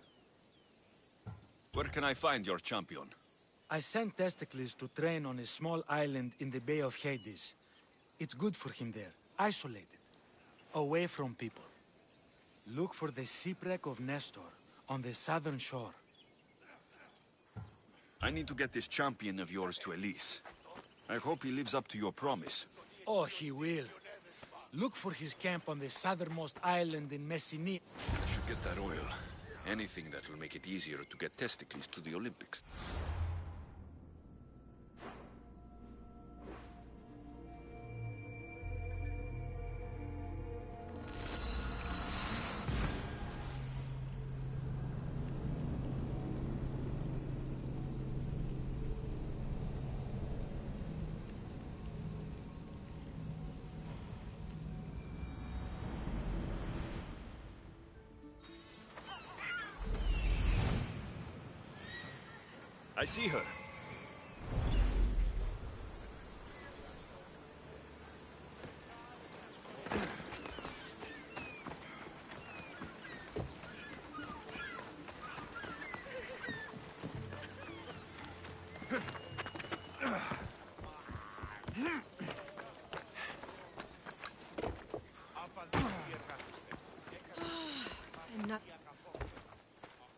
Where can I find your champion? I sent Testicles to train on a small island in the Bay of Hades. It's good for him there, isolated, away from people. Look for the shipwreck of Nestor on the southern shore. I need to get this champion of yours to Elise. I hope he lives up to your promise. Oh, he will. Look for his camp on the southernmost island in Messini. I should get that oil. Anything that will make it easier to get Testicles to the Olympics. I see her.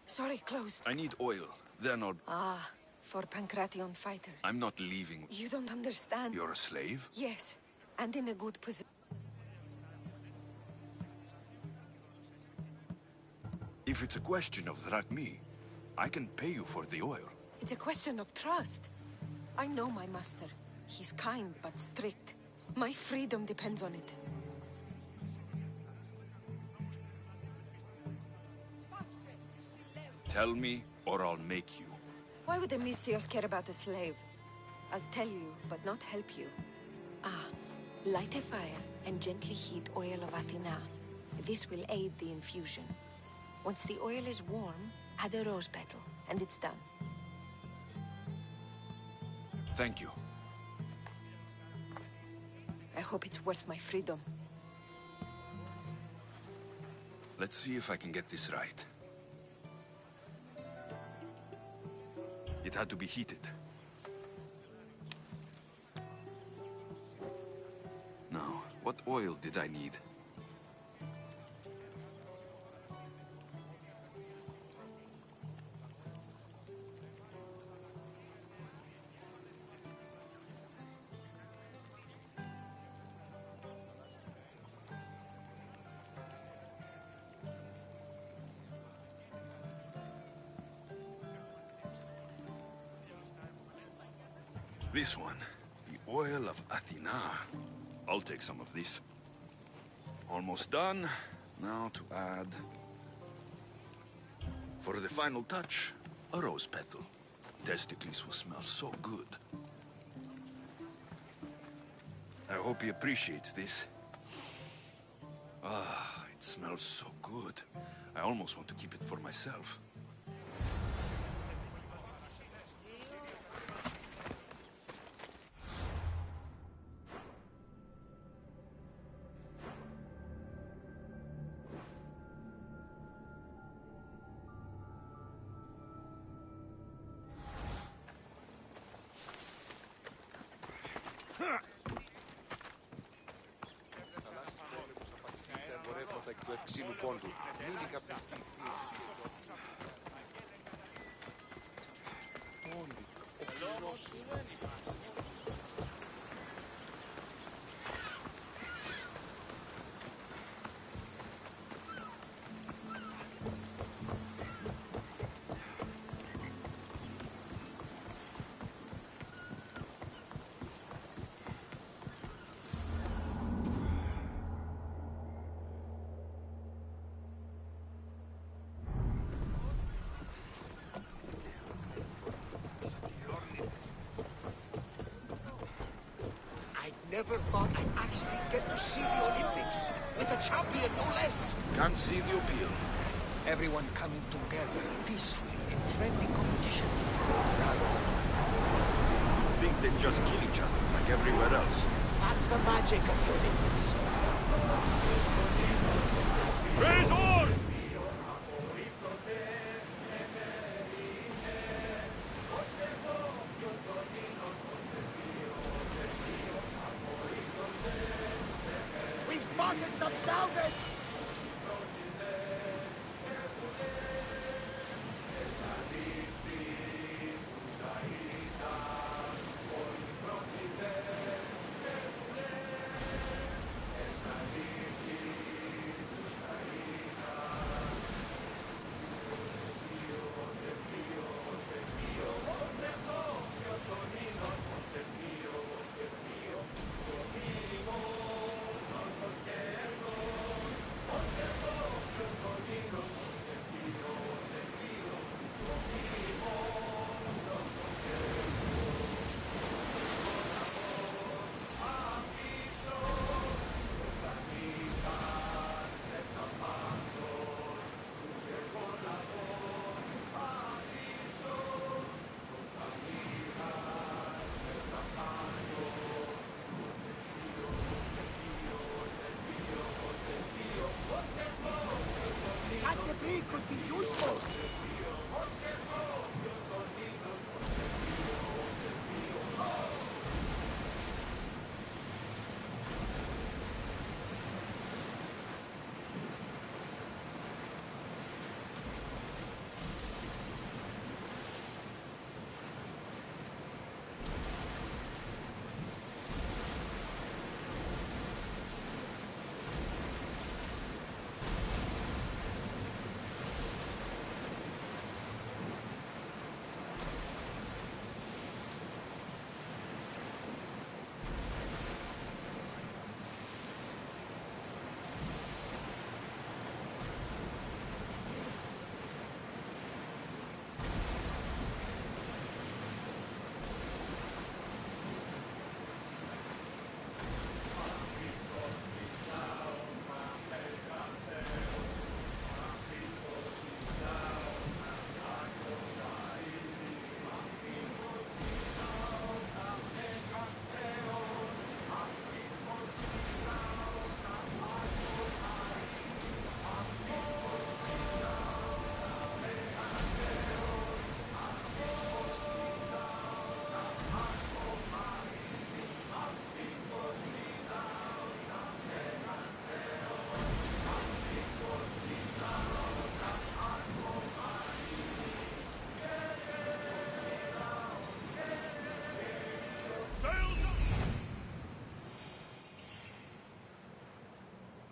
Sorry, closed. I need oil. Then I'll... Ah, for Pancration fighters. I'm not leaving. You don't understand. You're a slave? Yes, and in a good position. If it's a question of drachmi, I can pay you for the oil. It's a question of trust. I know my master. He's kind but strict. My freedom depends on it. Tell me, or I'll make you. Why would the Misthios care about a slave? I'll tell you, but not help you. Ah, light a fire and gently heat oil of Athena. This will aid the infusion. Once the oil is warm, add a rose petal, and it's done. Thank you. I hope it's worth my freedom. Let's see if I can get this right. It had to be heated. Now, what oil did I need? This one, the oil of Athena. I'll take some of this. Almost done. Now to add... For the final touch, a rose petal. Testicles will smell so good. I hope he appreciates this. Ah, it smells so good. I almost want to keep it for myself. Never thought I'd actually get to see the Olympics with a champion, no less. Can't see the appeal. Everyone coming together peacefully in friendly competition, rather than Think they just kill each other like everywhere else. That's the magic of the Olympics. Raise oars! Could be useful.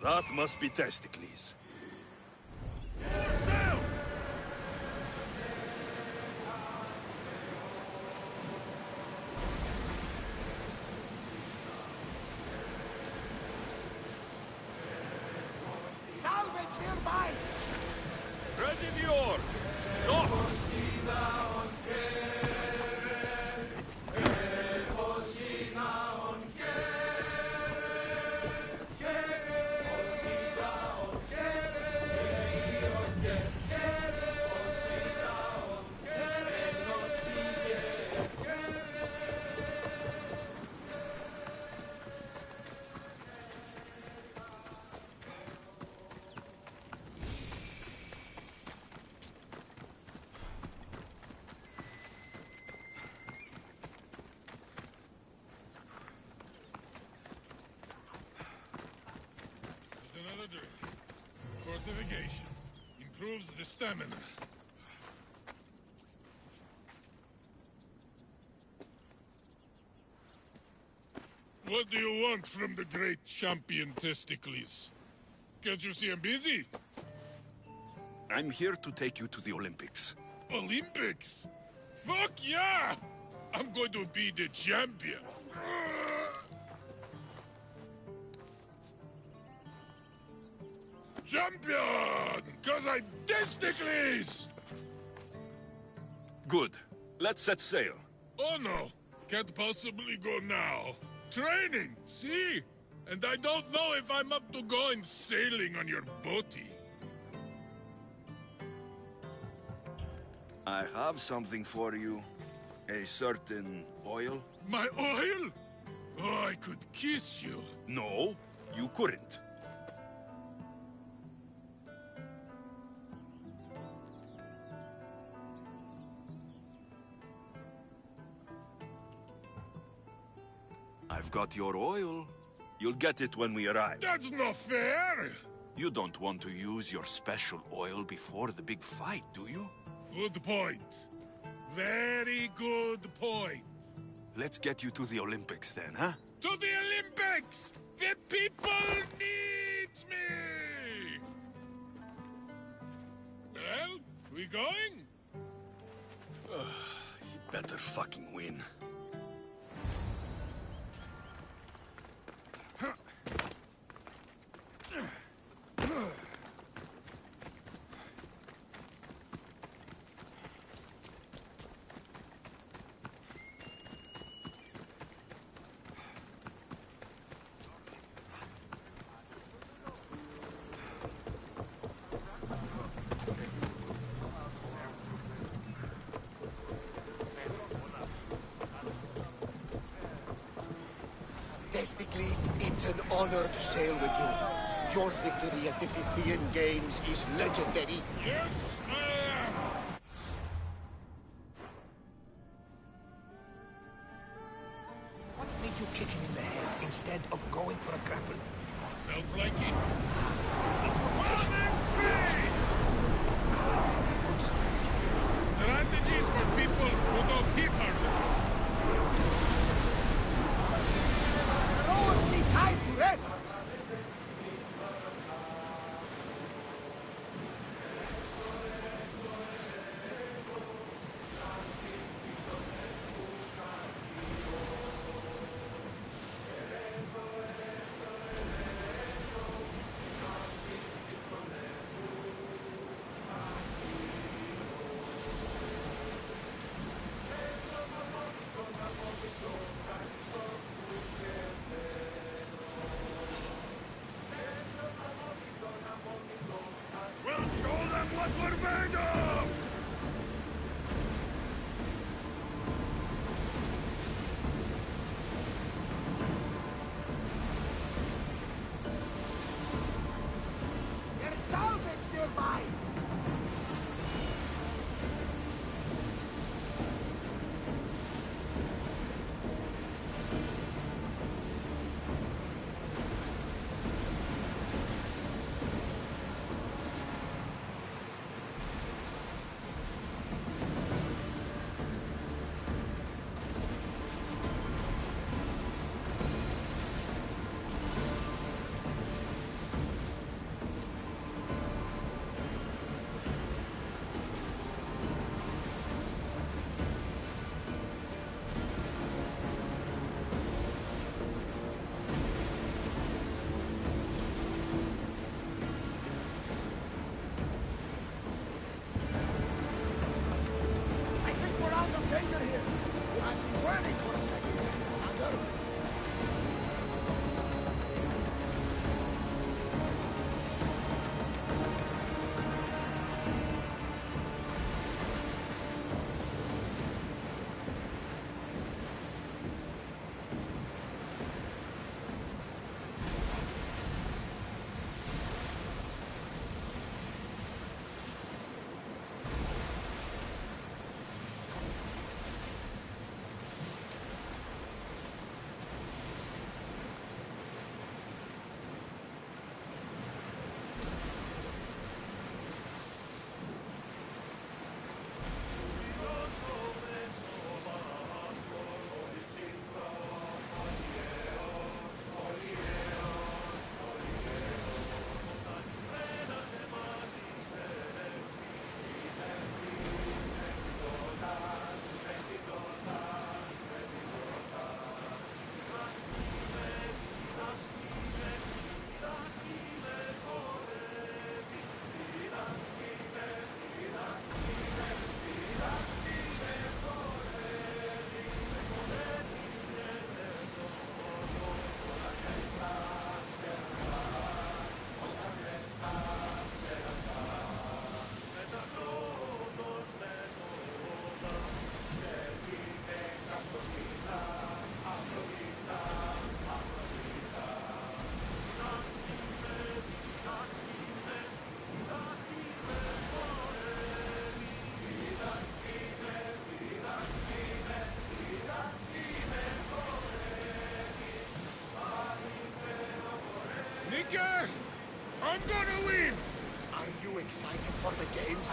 That must be Testicles. is yours! Go! Just another drink. Fortification. Improves the stamina. What do you want from the great champion Testicles? Can't you see I'm busy? I'm here to take you to the Olympics. Olympics? Fuck yeah! I'm going to be the champion. Champion! Cause I'm Testicles! Good. Let's set sail. Oh no, can't possibly go now. Training, see? And I don't know if I'm up to going sailing on your boaty. I have something for you. A certain oil. My oil? Oh, I could kiss you. No, you couldn't. I've got your oil. You'll get it when we arrive. That's not fair! You don't want to use your special oil before the big fight, do you? Good point. Very good point. Let's get you to the Olympics then, huh? To the Olympics! The people need me! Well, we going? You better fucking win. Testicles, it's an honor to sail with you. Your victory at the Pythian Games is legendary. Yes, I am! What made you kick him in the head instead of going for a grapple? Felt like it. Good strategy. Strategies for people who don't hit hard. Time to rest!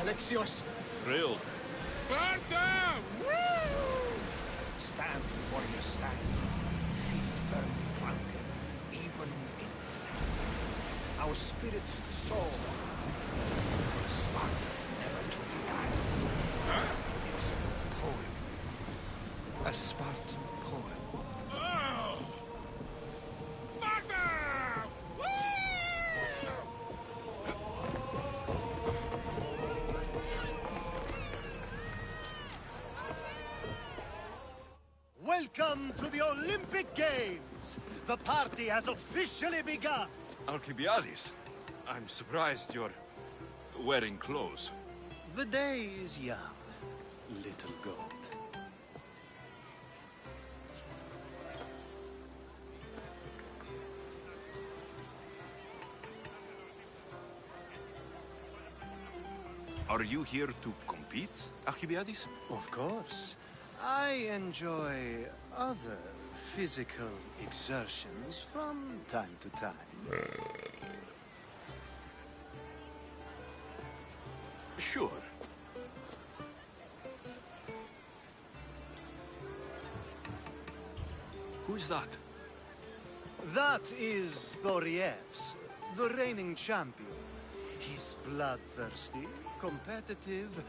Alexios! Thrilled. Parte! Stand where you stand. Feet firmly planted, even in sand. Our spirits soar. For a Spartan never truly dies. It's a poem. A Spartan poem. Oh! Sparta! Welcome to the Olympic Games! The party has officially begun! Alcibiades, I'm surprised you're wearing clothes. The day is young, little goat. Are you here to compete, Alcibiades? Of course. I enjoy other physical exertions from time to time. Sure. Who's that? That is Thoriev's, the reigning champion. He's bloodthirsty, competitive,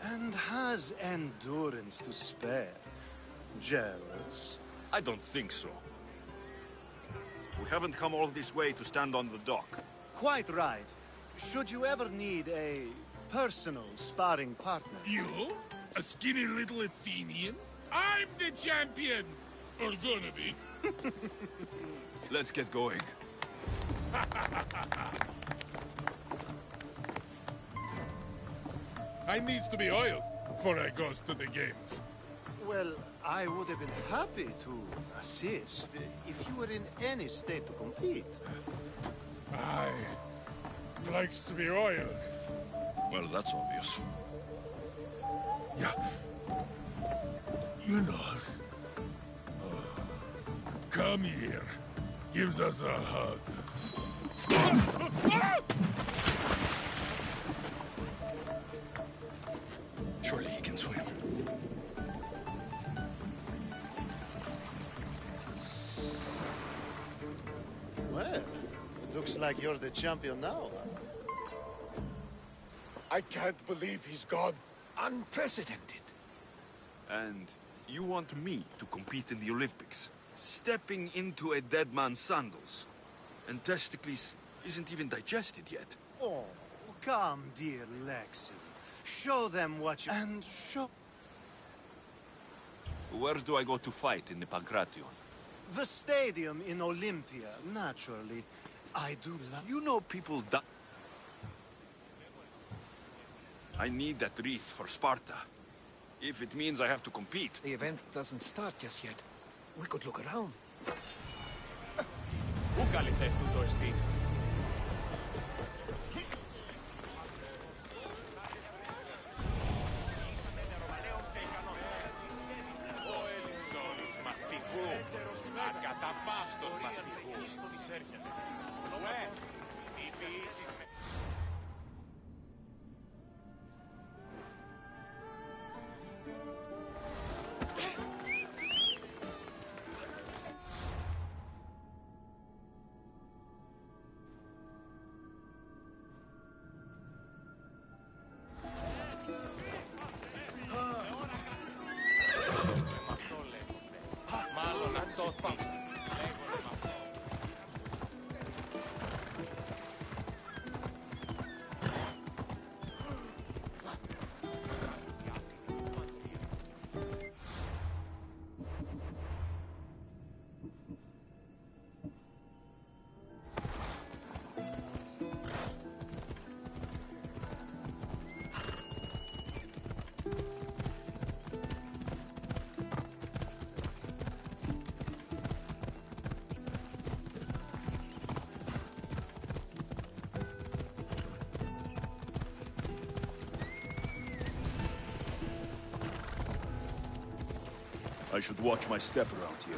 and has endurance to spare. Jealous? I don't think so. We haven't come all this way to stand on the dock. Quite right. Should you ever need a personal sparring partner... You? A skinny little Athenian? I'm the champion! Or gonna be. Let's get going. I needs to be oiled before I goes to the games. Well, I would have been happy to assist if you were in any state to compete. Aye. Likes to be oiled. Well, that's obvious. Yeah. You know. Come here. Gives us a hug. Surely he can swim. Well, it looks like you're the champion now. I can't believe he's gone. Unprecedented. And you want me to compete in the Olympics? Stepping into a dead man's sandals. And Testicles isn't even digested yet. Oh, come, dear Lexi. Show them what you... And show... Where do I go to fight in the Pancration? The stadium in Olympia, naturally. I do love... You know people die. I need that wreath for Sparta. If it means I have to compete. The event doesn't start just yet. We could look around. Πού καλυθές του το εστί? Ο Ελισσόνης μαστιγού. Ακαταπάστος μαστιγού. Οι ποιήσεις με... I should watch my step around here.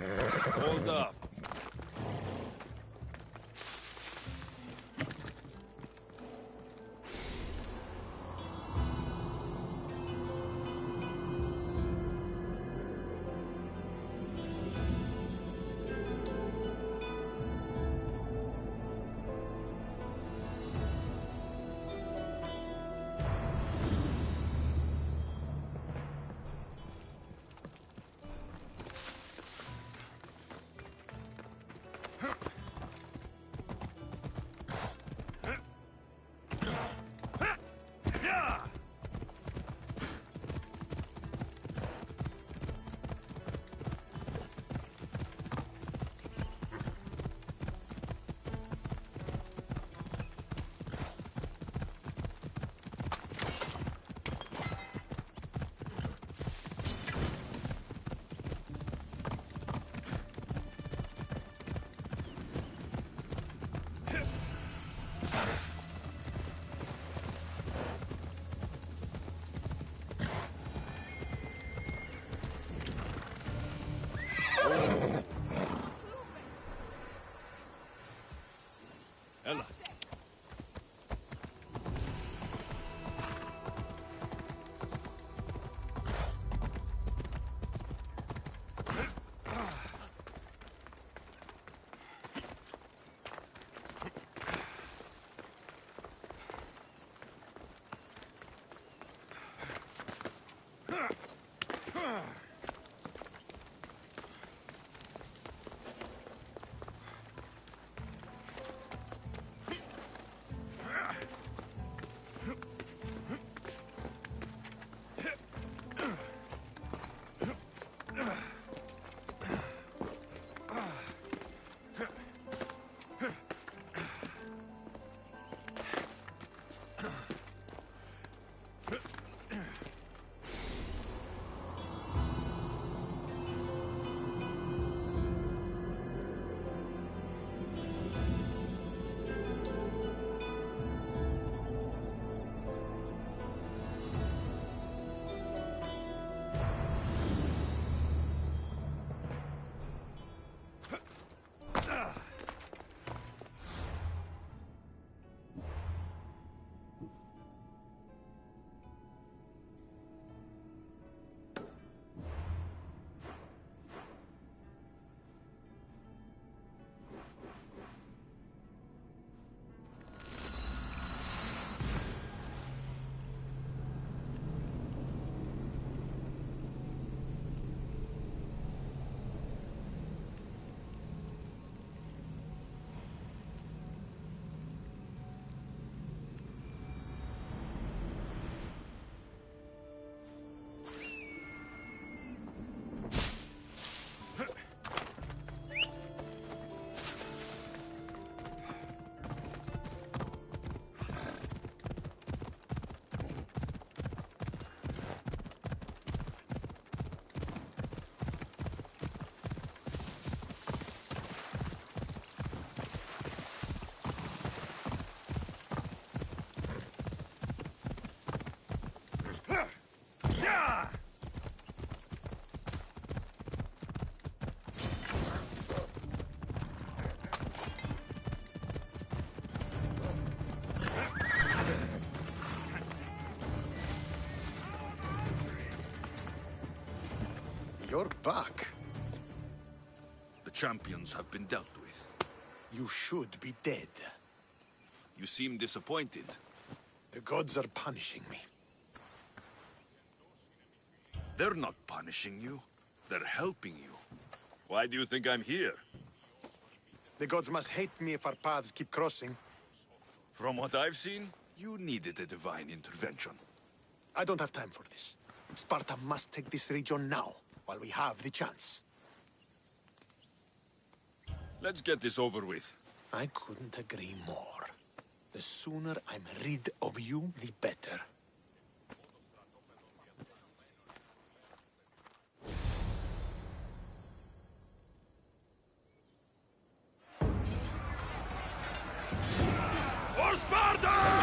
Hold up. Ella. You're back. The champions have been dealt with. You should be dead. You seem disappointed. The gods are punishing me. They're not punishing you. They're helping you. Why do you think I'm here? The gods must hate me if our paths keep crossing. From what I've seen, you needed a divine intervention. I don't have time for this. Sparta must take this region now, while we have the chance. Let's get this over with. I couldn't agree more. The sooner I'm rid of you, the better. For Sparta!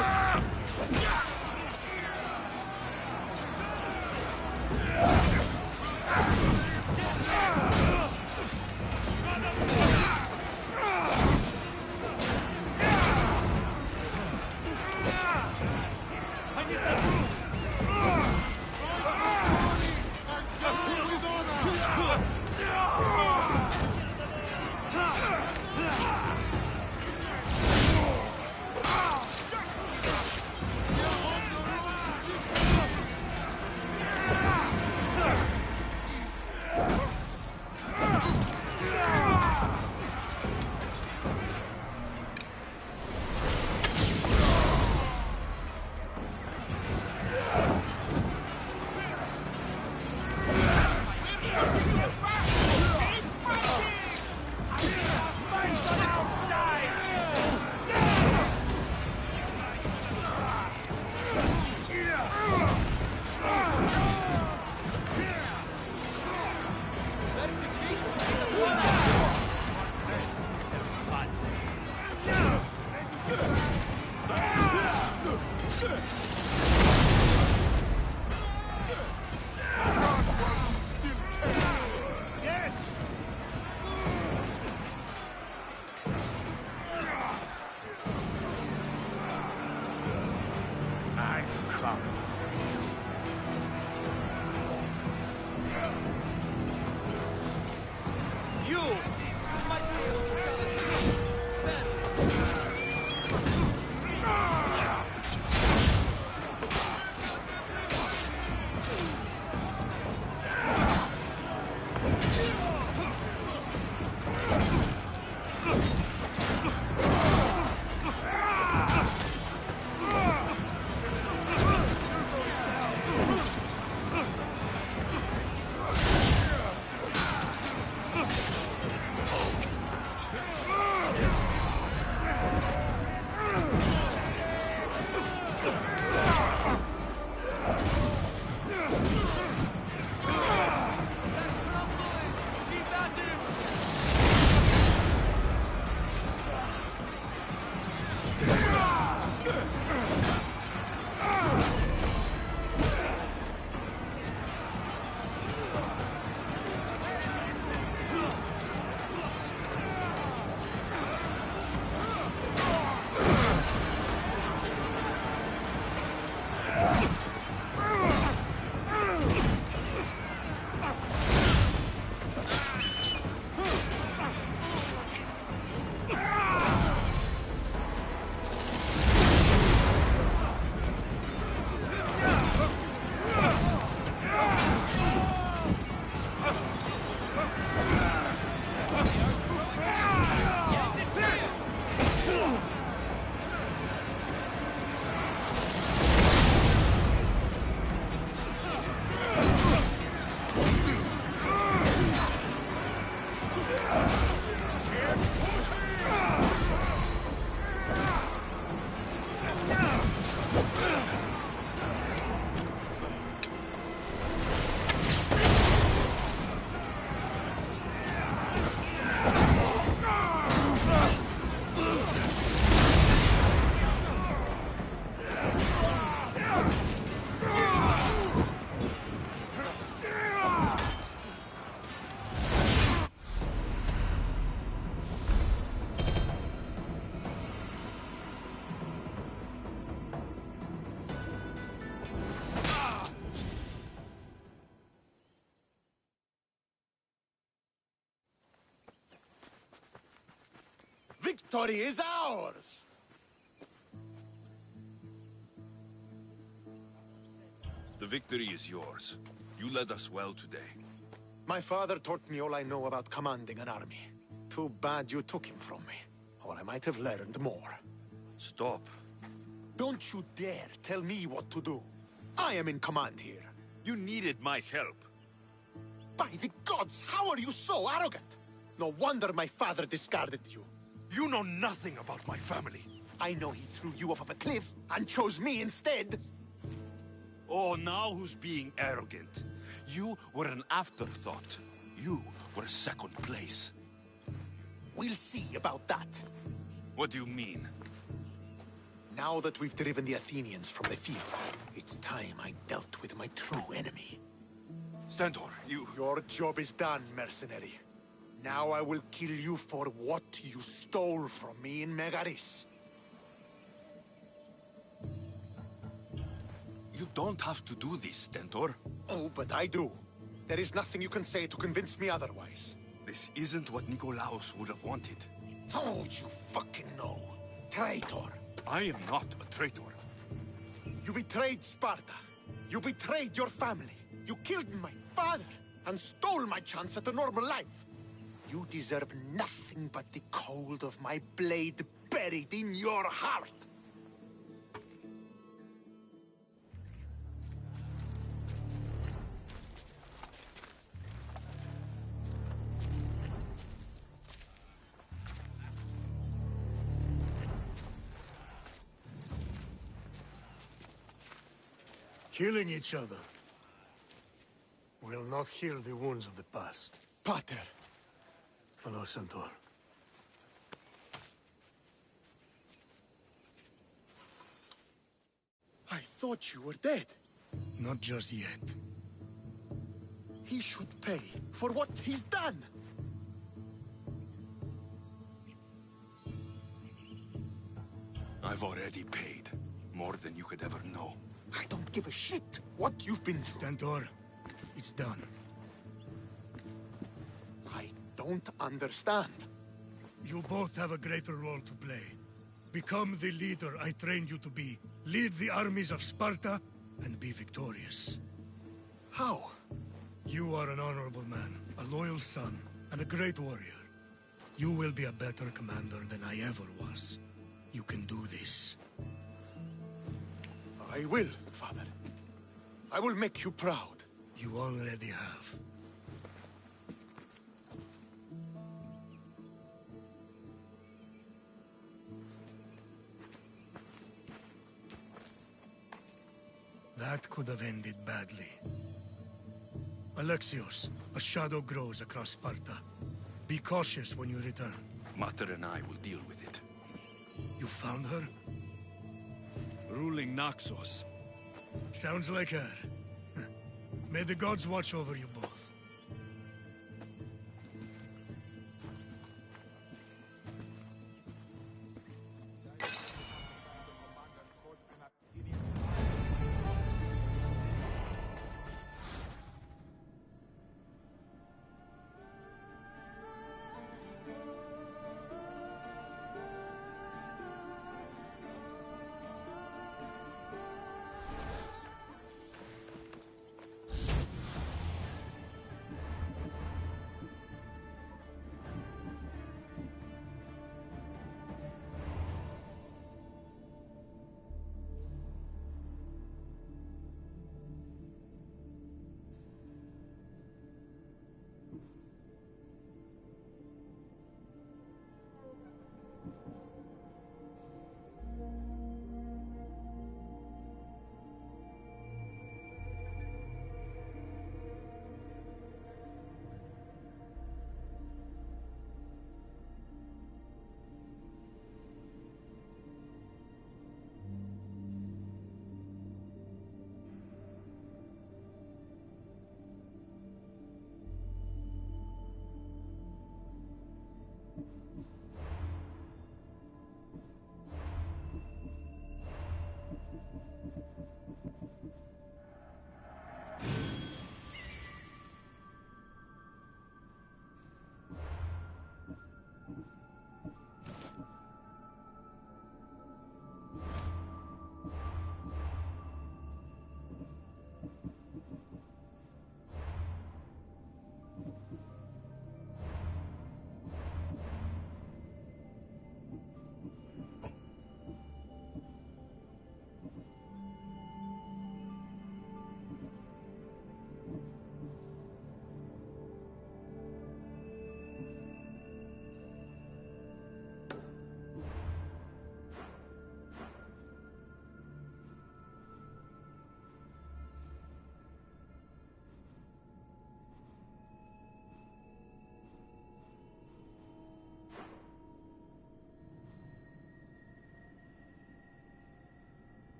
Victory is ours! The victory is yours. You led us well today. My father taught me all I know about commanding an army. Too bad you took him from me, or I might have learned more. Stop. Don't you dare tell me what to do. I am in command here. You needed my help. By the gods, how are you so arrogant? No wonder my father discarded you. You know nothing about my family. I know he threw you off of a cliff and chose me instead. Oh, now who's being arrogant? You were an afterthought. You were second place. We'll see about that. What do you mean? Now that we've driven the Athenians from the field, it's time I dealt with my true enemy. Stentor, you... Your job is done, mercenary. Now I will kill you for what you stole from me in Megaris. You don't have to do this, Stentor. Oh, but I do. There is nothing you can say to convince me otherwise. This isn't what Nikolaos would have wanted. Oh, you fucking know. Traitor. I am not a traitor. You betrayed Sparta. You betrayed your family. You killed my father and stole my chance at a normal life. You deserve nothing but the cold of my blade buried in your heart. Killing each other will not heal the wounds of the past. Pater. Hello, Centaur. I thought you were dead. Not just yet. He should pay for what he's done. I've already paid. More than you could ever know. I don't give a shit what you've been through. Stentor, it's done. I don't understand. You both have a greater role to play. Become the leader I trained you to be. Lead the armies of Sparta and be victorious. How? You are an honorable man, a loyal son, and a great warrior. You will be a better commander than I ever was. You can do this. I will, Father. I will make you proud. You already have. That could have ended badly. Alexios, a shadow grows across Sparta. Be cautious when you return. Mater and I will deal with it. You found her? Ruling Naxos. Sounds like her. May the gods watch over you both.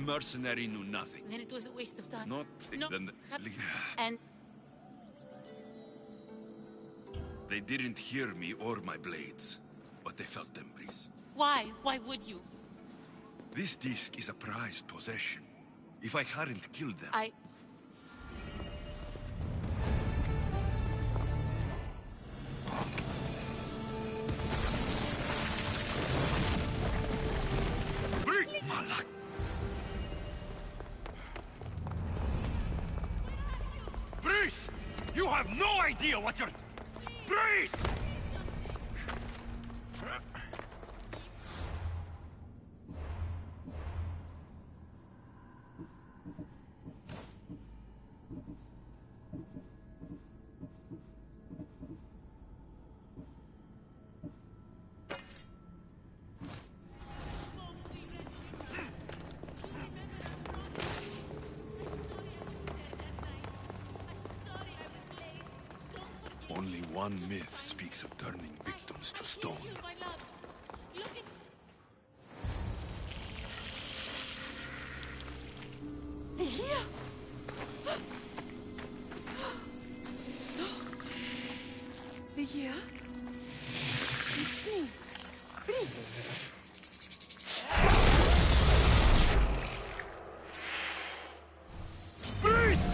mercenary knew nothing. Then it was a waste of time. Not... No. Then... And They didn't hear me or my blades, but they felt them breeze. why? Why would you? This disc is a prized possession. If I hadn't killed them... Malak! Breeze! You have no idea what you're... Breeze! Only one myth speaks of turning victims to stone. Here? The year? It's me, Prince. Breeze!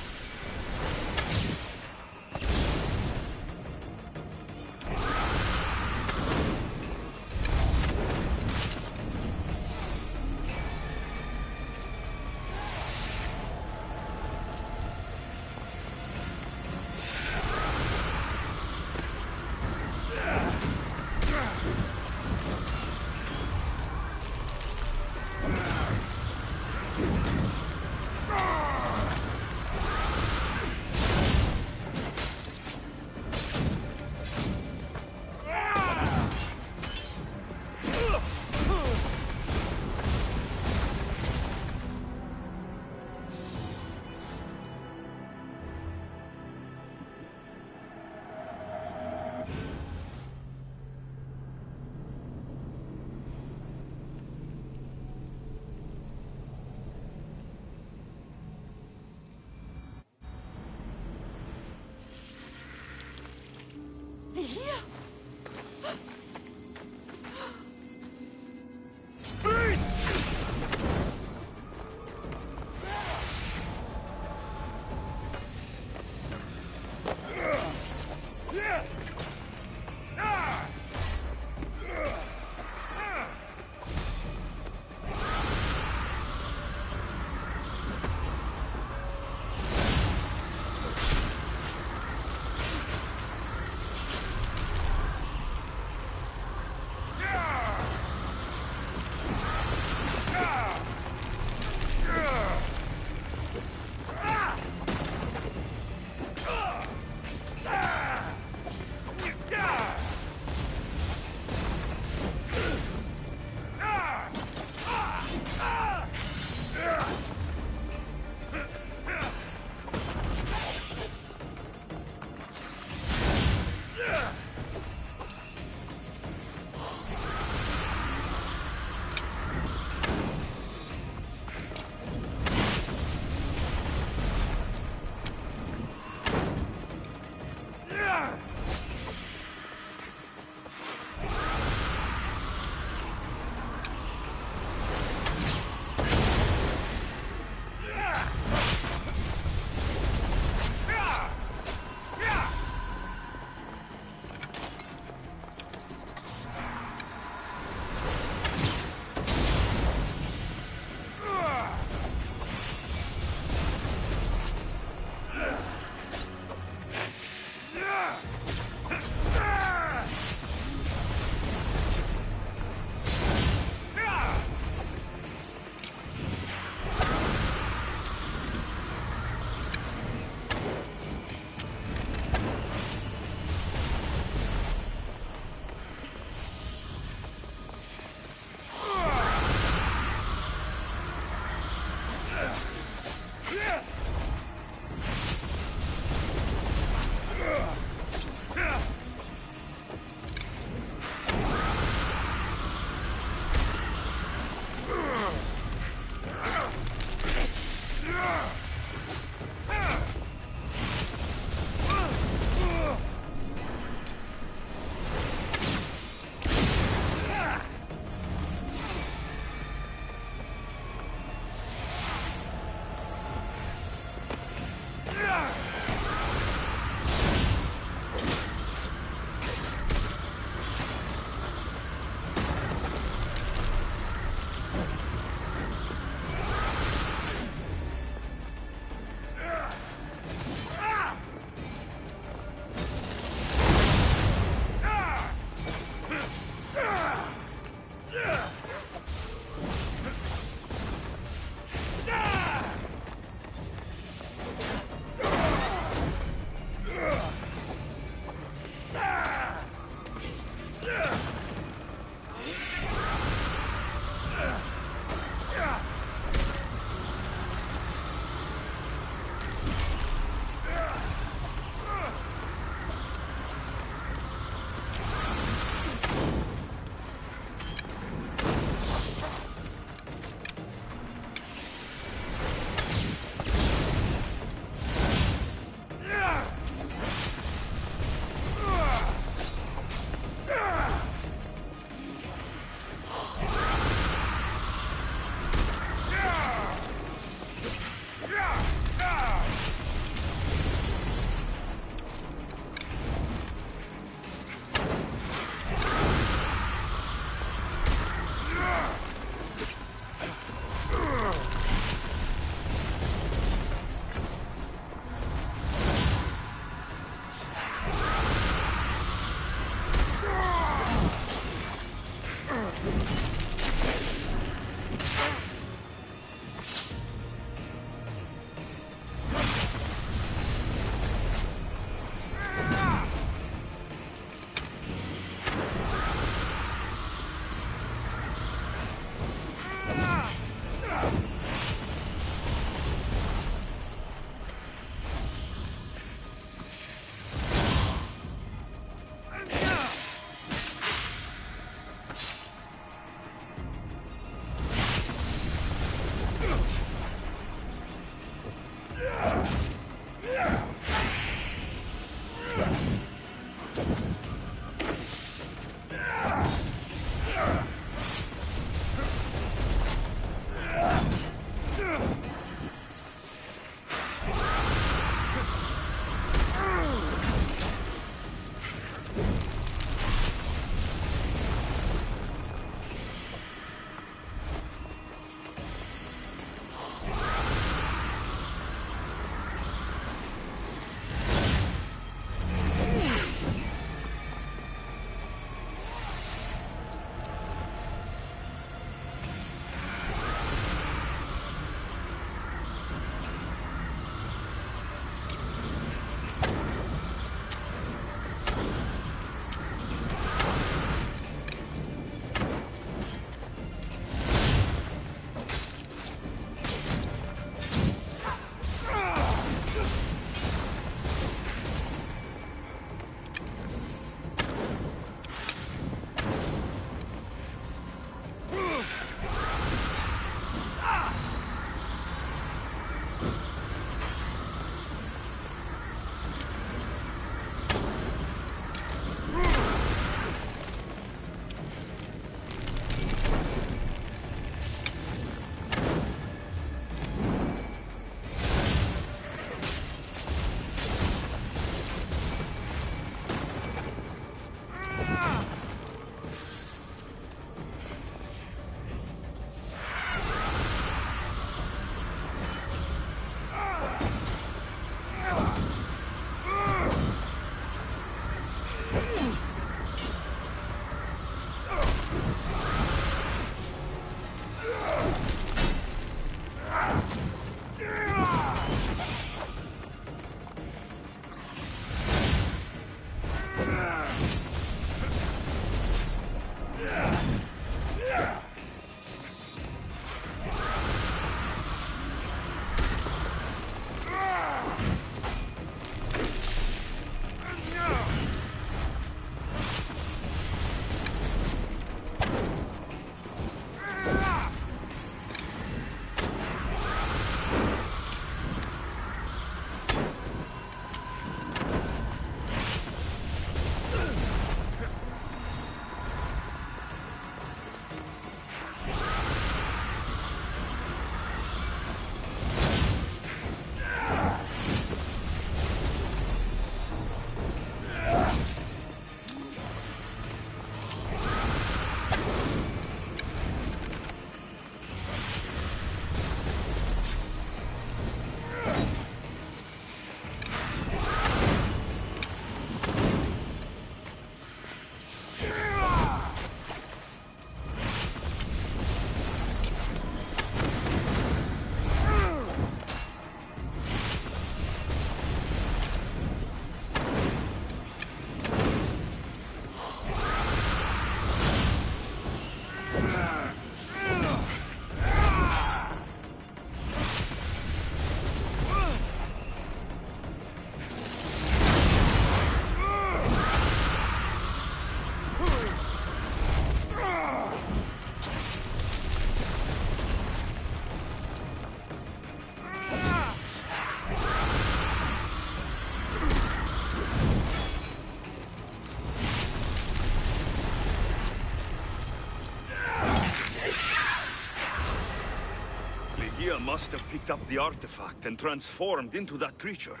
must have picked up the artifact and transformed into that creature.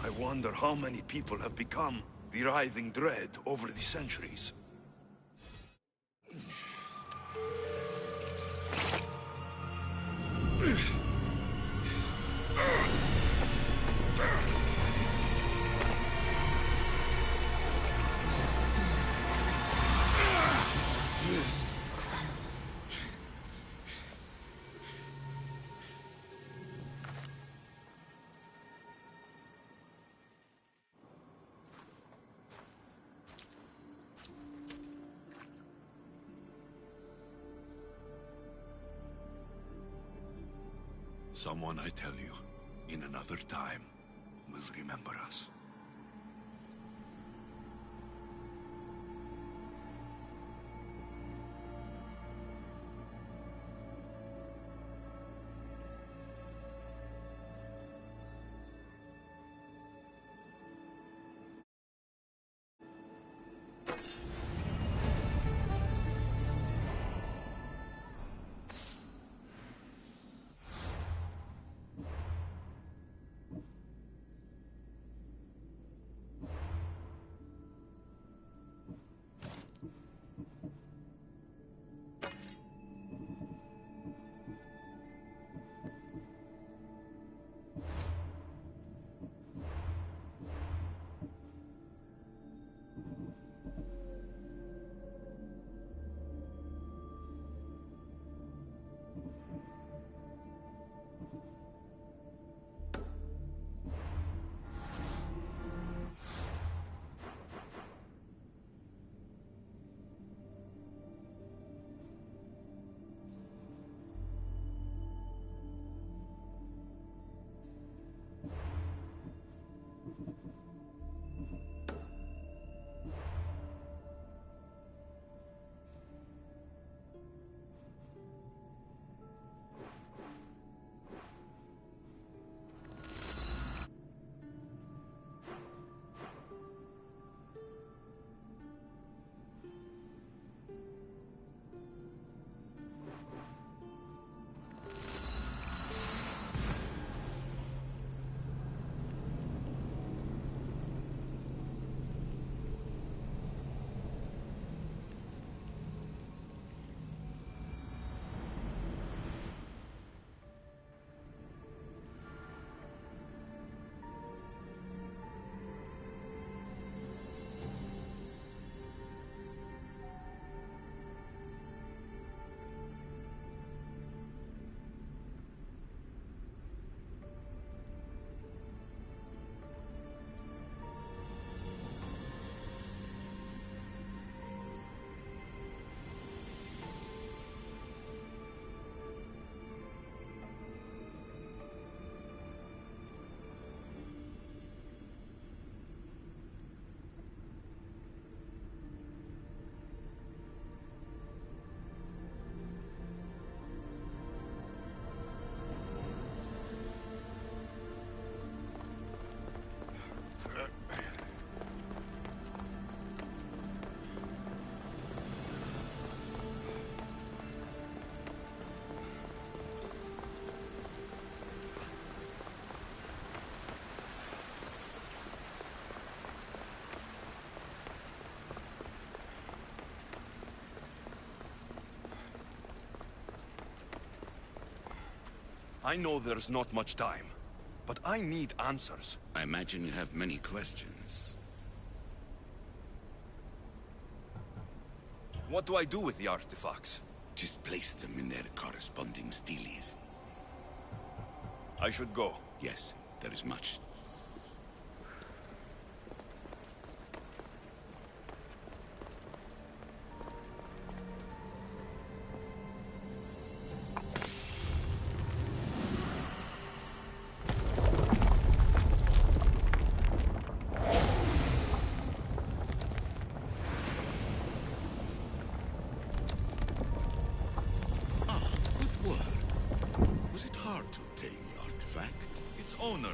I wonder how many people have become the writhing dread over the centuries. Someone, I tell you, in another time, will remember us. I know there's not much time, but I need answers. I imagine you have many questions. What do I do with the artifacts? Just place them in their corresponding steles. I should go. Yes, there is much.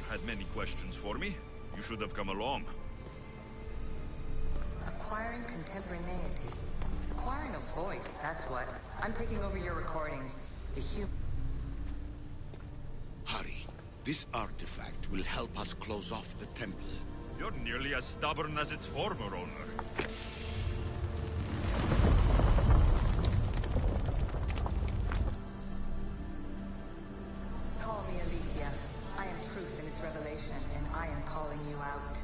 Had many questions for me. You should have come along. Acquiring contemporaneity. Acquiring a voice, that's what. I'm taking over your recordings. The This artifact will help us close off the temple. You're nearly as stubborn as its former owner. Call me Aletheia. I am truth in its revelation, and I am calling you out.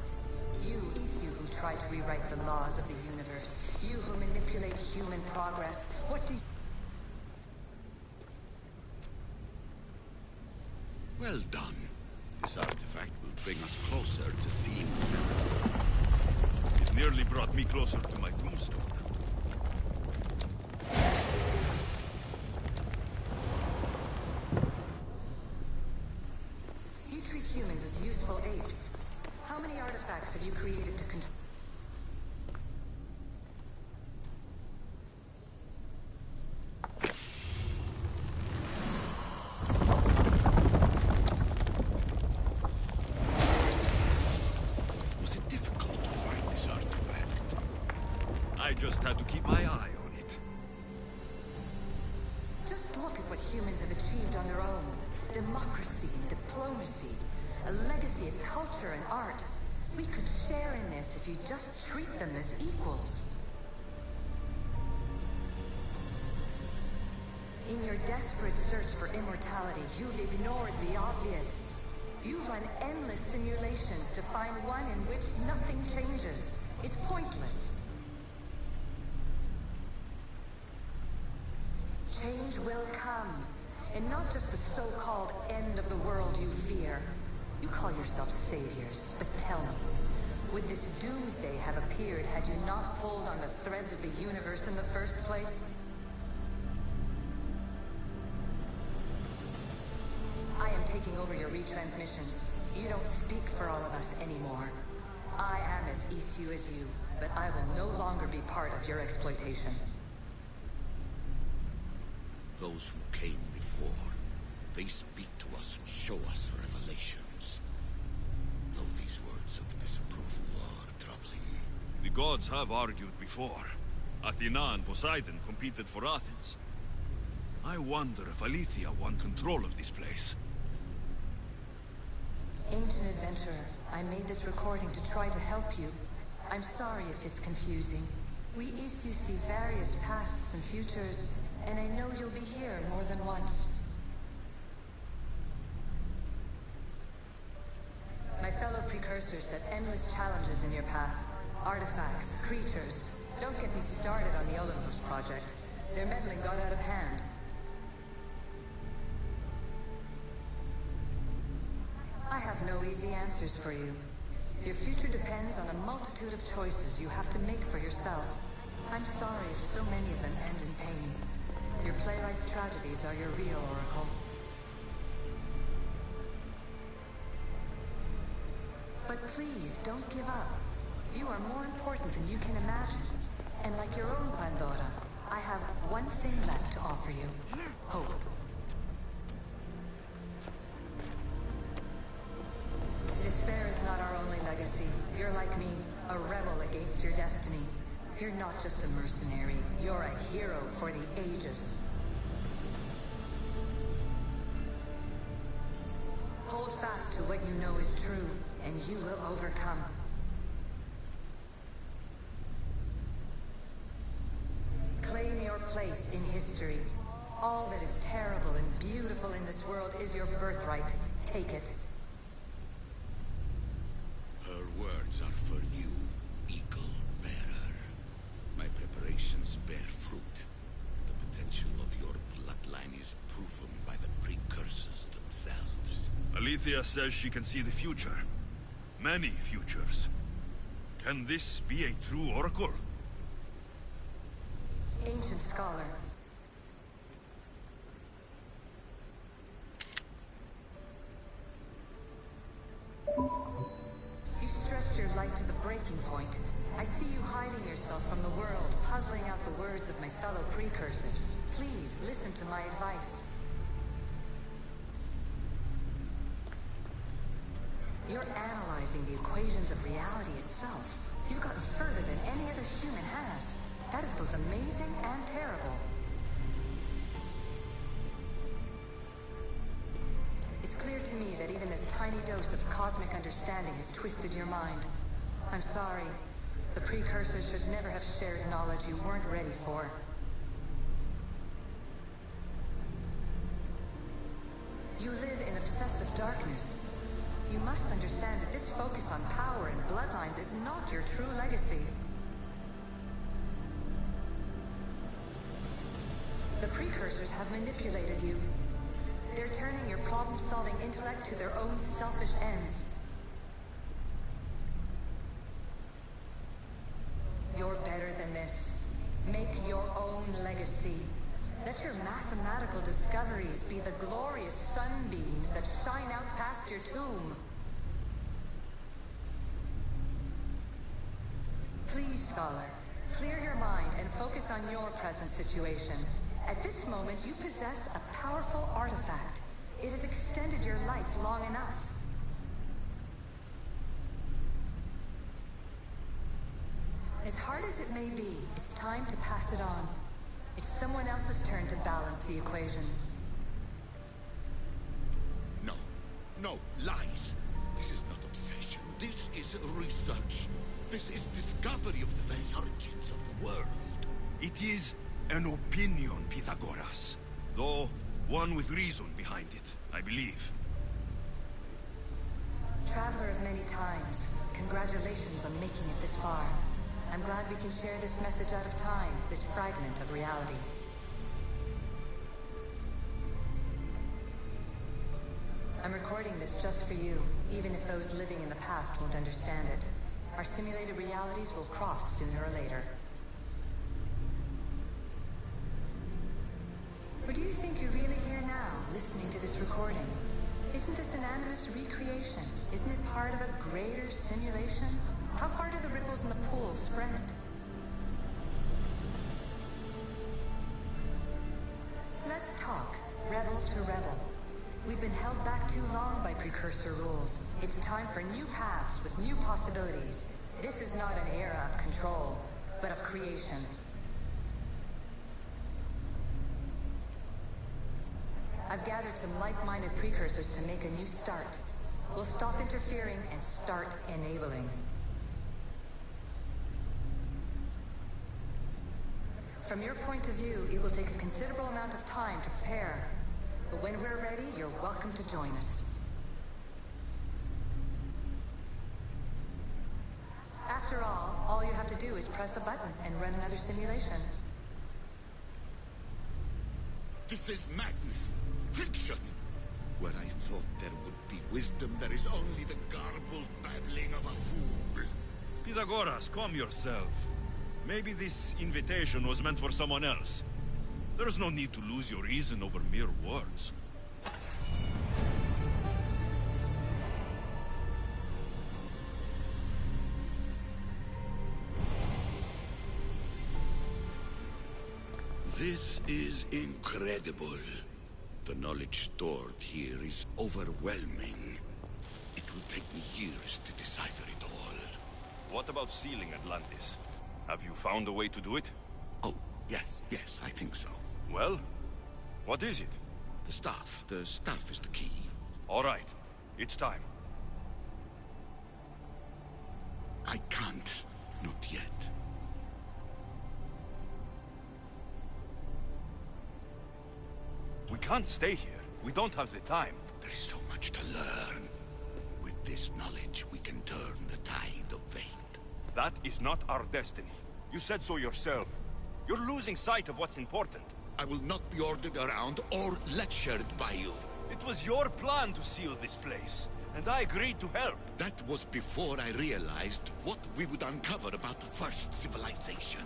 You, Isu, who try to rewrite the laws of the universe. You who manipulate human progress. What do you... Well done. This artifact will bring us closer to sealing the temple. It nearly brought me closer to my tombstone. You treat humans as useful apes. How many artifacts have you created to control... Was it difficult to find this artifact? I just had to keep my eye on it. Just look at what humans have achieved on their own. Democracy and diplomacy. A legacy of culture and art. We could share in this if you just treat them as equals. In your desperate search for immortality, you've ignored the obvious. You run endless simulations to find one in which nothing changes. It's pointless. Change will come. And not just the so-called end of the world you fear. You call yourself saviors, but tell me, would this doomsday have appeared had you not pulled on the threads of the universe in the first place? I am taking over your retransmissions. You don't speak for all of us anymore. I am as Isu as you, but I will no longer be part of your exploitation. Those who came before, they speak to us and show us revelations. Though these words of disapproval are troubling. The gods have argued before. Athena and Poseidon competed for Athens. I wonder if Aletheia won control of this place. Ancient adventurer, I made this recording to try to help you. I'm sorry if it's confusing. We Isu see various pasts and futures, and I know you'll be here more than once. My fellow precursors set endless challenges in your path. Artifacts, creatures. Don't get me started on the Olympus project. Their meddling got out of hand. I have no easy answers for you. Your future depends on a multitude of choices you have to make for yourself. I'm sorry if so many of them end in pain. Your playwright's tragedies are your real oracle. But please, don't give up. You are more important than you can imagine. And like your own Pandora, I have one thing left to offer you. Hope. Despair is not our only legacy. You're like me, a rebel against your destiny. You're not just a mercenary, you're a hero for the ages. Hold fast to what you know is true, and you will overcome. Claim your place in history. All that is terrible and beautiful in this world is your birthright. Take it. Her words are for you, Eagle Bearer. My preparations bear fruit. The potential of your bloodline is proven by the precursors themselves. Aletheia says she can see the future. Many futures. Can this be a true oracle? Ancient scholar. You stretched your life to the breaking point. I see you hiding yourself from the world, puzzling out the words of my fellow precursors. Please, listen to my advice. You're analyzing the equations of reality itself. You've gotten further than any other human has. That is both amazing and terrible. It's clear to me that even the tiny dose of cosmic understanding has twisted your mind. I'm sorry. The precursors should never have shared knowledge you weren't ready for. You live in obsessive darkness. You must understand that this focus on power and bloodlines is not your true legacy. The precursors have manipulated you. They're turning your problem-solving intellect to their own selfish ends. You're better than this. Make your own legacy. Let your mathematical discoveries be the glorious sunbeams that shine out past your tomb. Please, Scholar, clear your mind and focus on your present situation. At this moment, you possess a powerful artifact. It has extended your life long enough. As hard as it may be, it's time to pass it on. It's someone else's turn to balance the equations. No. No, lies. This is not obsession. This is research. This is discovery of the very origins of the world. It is an opinion, Pythagoras. Though, one with reason behind it, I believe. Traveler of many times, congratulations on making it this far. I'm glad we can share this message out of time, this fragment of reality. I'm recording this just for you, even if those living in the past won't understand it. Our simulated realities will cross sooner or later. Or do you think you're really here now, listening to this recording? Isn't this an animus recreation? Isn't it part of a greater simulation? How far do the ripples in the pool spread? Let's talk, rebel to rebel. We've been held back too long by precursor rules. It's time for new paths with new possibilities. This is not an era of control, but of creation. I've gathered some like-minded precursors to make a new start. We'll stop interfering and start enabling. From your point of view, it will take a considerable amount of time to prepare. But when we're ready, you're welcome to join us. After all you have to do is press a button and run another simulation. This is madness. Fiction. Where I thought there would be wisdom, there is only the garbled babbling of a fool. Pythagoras, calm yourself. Maybe this invitation was meant for someone else. There's no need to lose your reason over mere words. This is incredible. The knowledge stored here is overwhelming. It will take me years to decipher it all. What about sealing Atlantis? Have you found a way to do it? Oh, yes, I think so. Well, what is it? The staff. The staff is the key. All right, it's time. I can't. Not yet. We can't stay here. We don't have the time. There is so much to learn. With this knowledge, we can turn the tide of fate. That is not our destiny. You said so yourself. You're losing sight of what's important. I will not be ordered around or lectured by you. It was your plan to seal this place, and I agreed to help. That was before I realized what we would uncover about the first civilization.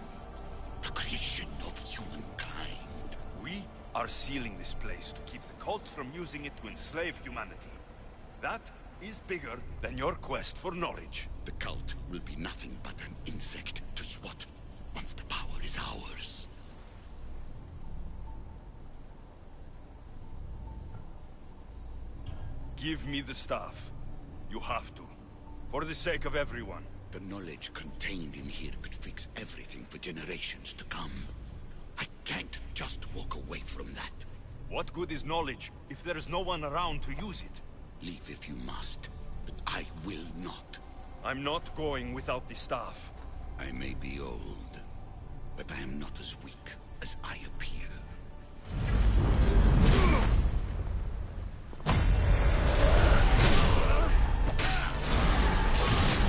The creation of humankind. We are sealing this place to keep the cult from using it to enslave humanity. That is bigger than your quest for knowledge. The cult will be nothing but an insect to swat once the power is ours. Give me the staff. You have to. For the sake of everyone. The knowledge contained in here could fix everything for generations to come. I can't just walk away from that. What good is knowledge if there is no one around to use it? Leave if you must, but I will not. I'm not going without the staff. I may be old, but I am not as weak as I appear.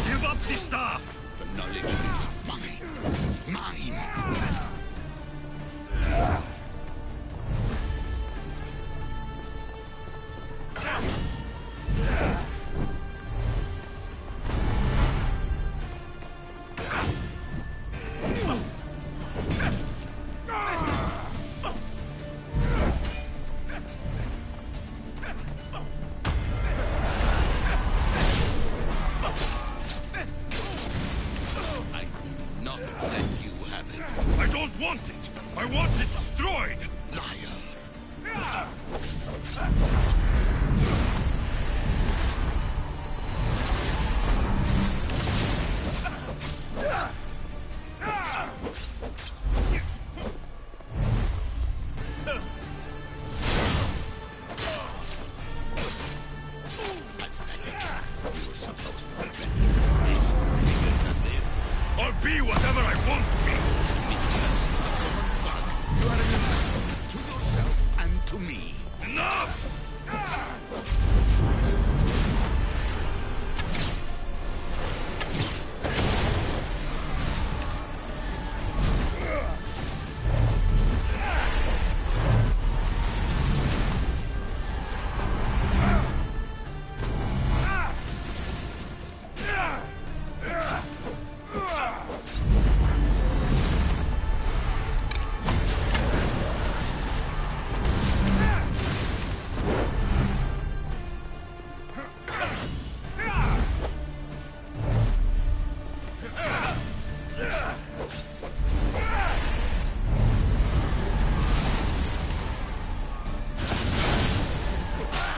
Give up the staff! The knowledge is mine. Mine! I don't want it! I want it destroyed! Liar! I'll be whatever I want to be! You are an embarrassment to yourself and to me. Enough!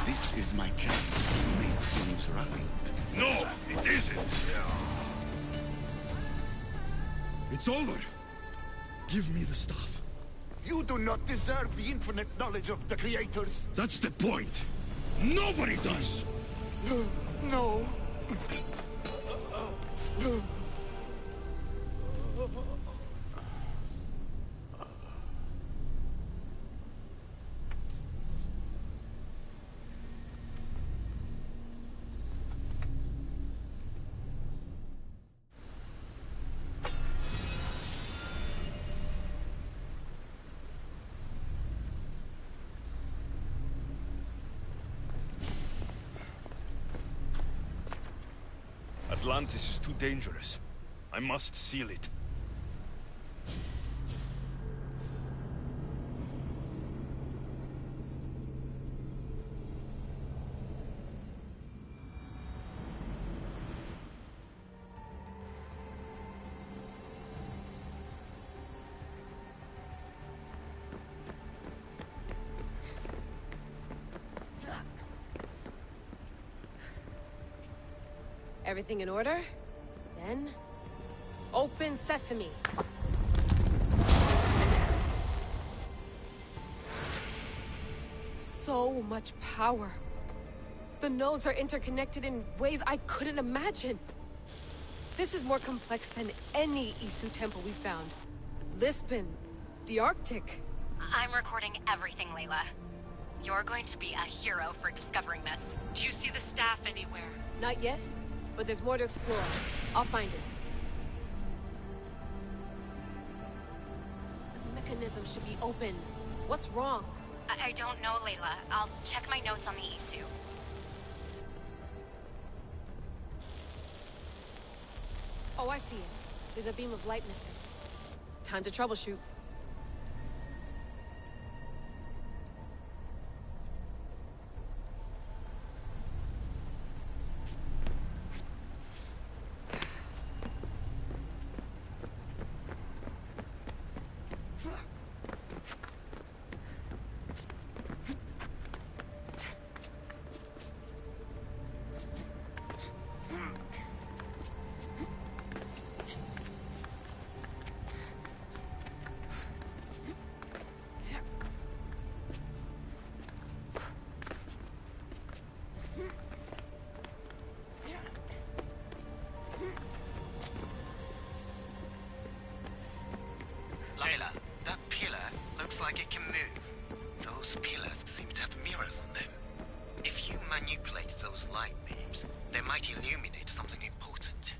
This is my chance to make things right. No, it isn't! It's over. Give me the stuff. You do not deserve the infinite knowledge of the creators. That's the point. Nobody does. No. Atlantis is too dangerous. I must seal it. Everything in order? Then... open sesame! So much power. The nodes are interconnected in ways I couldn't imagine. This is more complex than any Isu temple we found. Lisbon, the Arctic. I'm recording everything, Layla. You're going to be a hero for discovering this. Do you see the staff anywhere? Not yet, but there's more to explore. I'll find it. The mechanism should be open. What's wrong? I don't know, Layla. I'll check my notes on the Isu. Oh, I see it. There's a beam of light missing. Time to troubleshoot. it can move. Those pillars seem to have mirrors on them. If you manipulate those light beams, they might illuminate something important.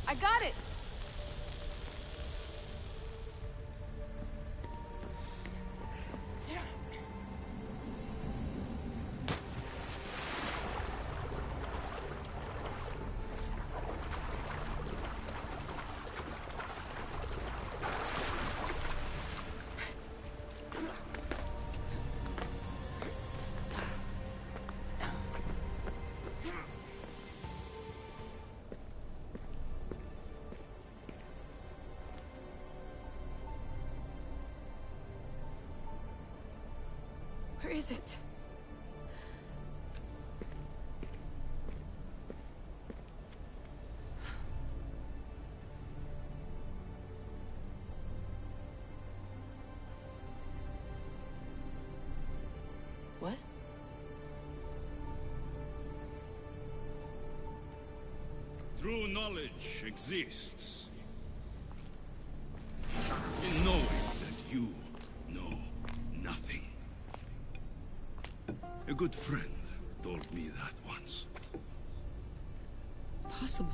I got it! Where is it? What? True knowledge exists in knowing that you know nothing. A good friend told me that once. Possible.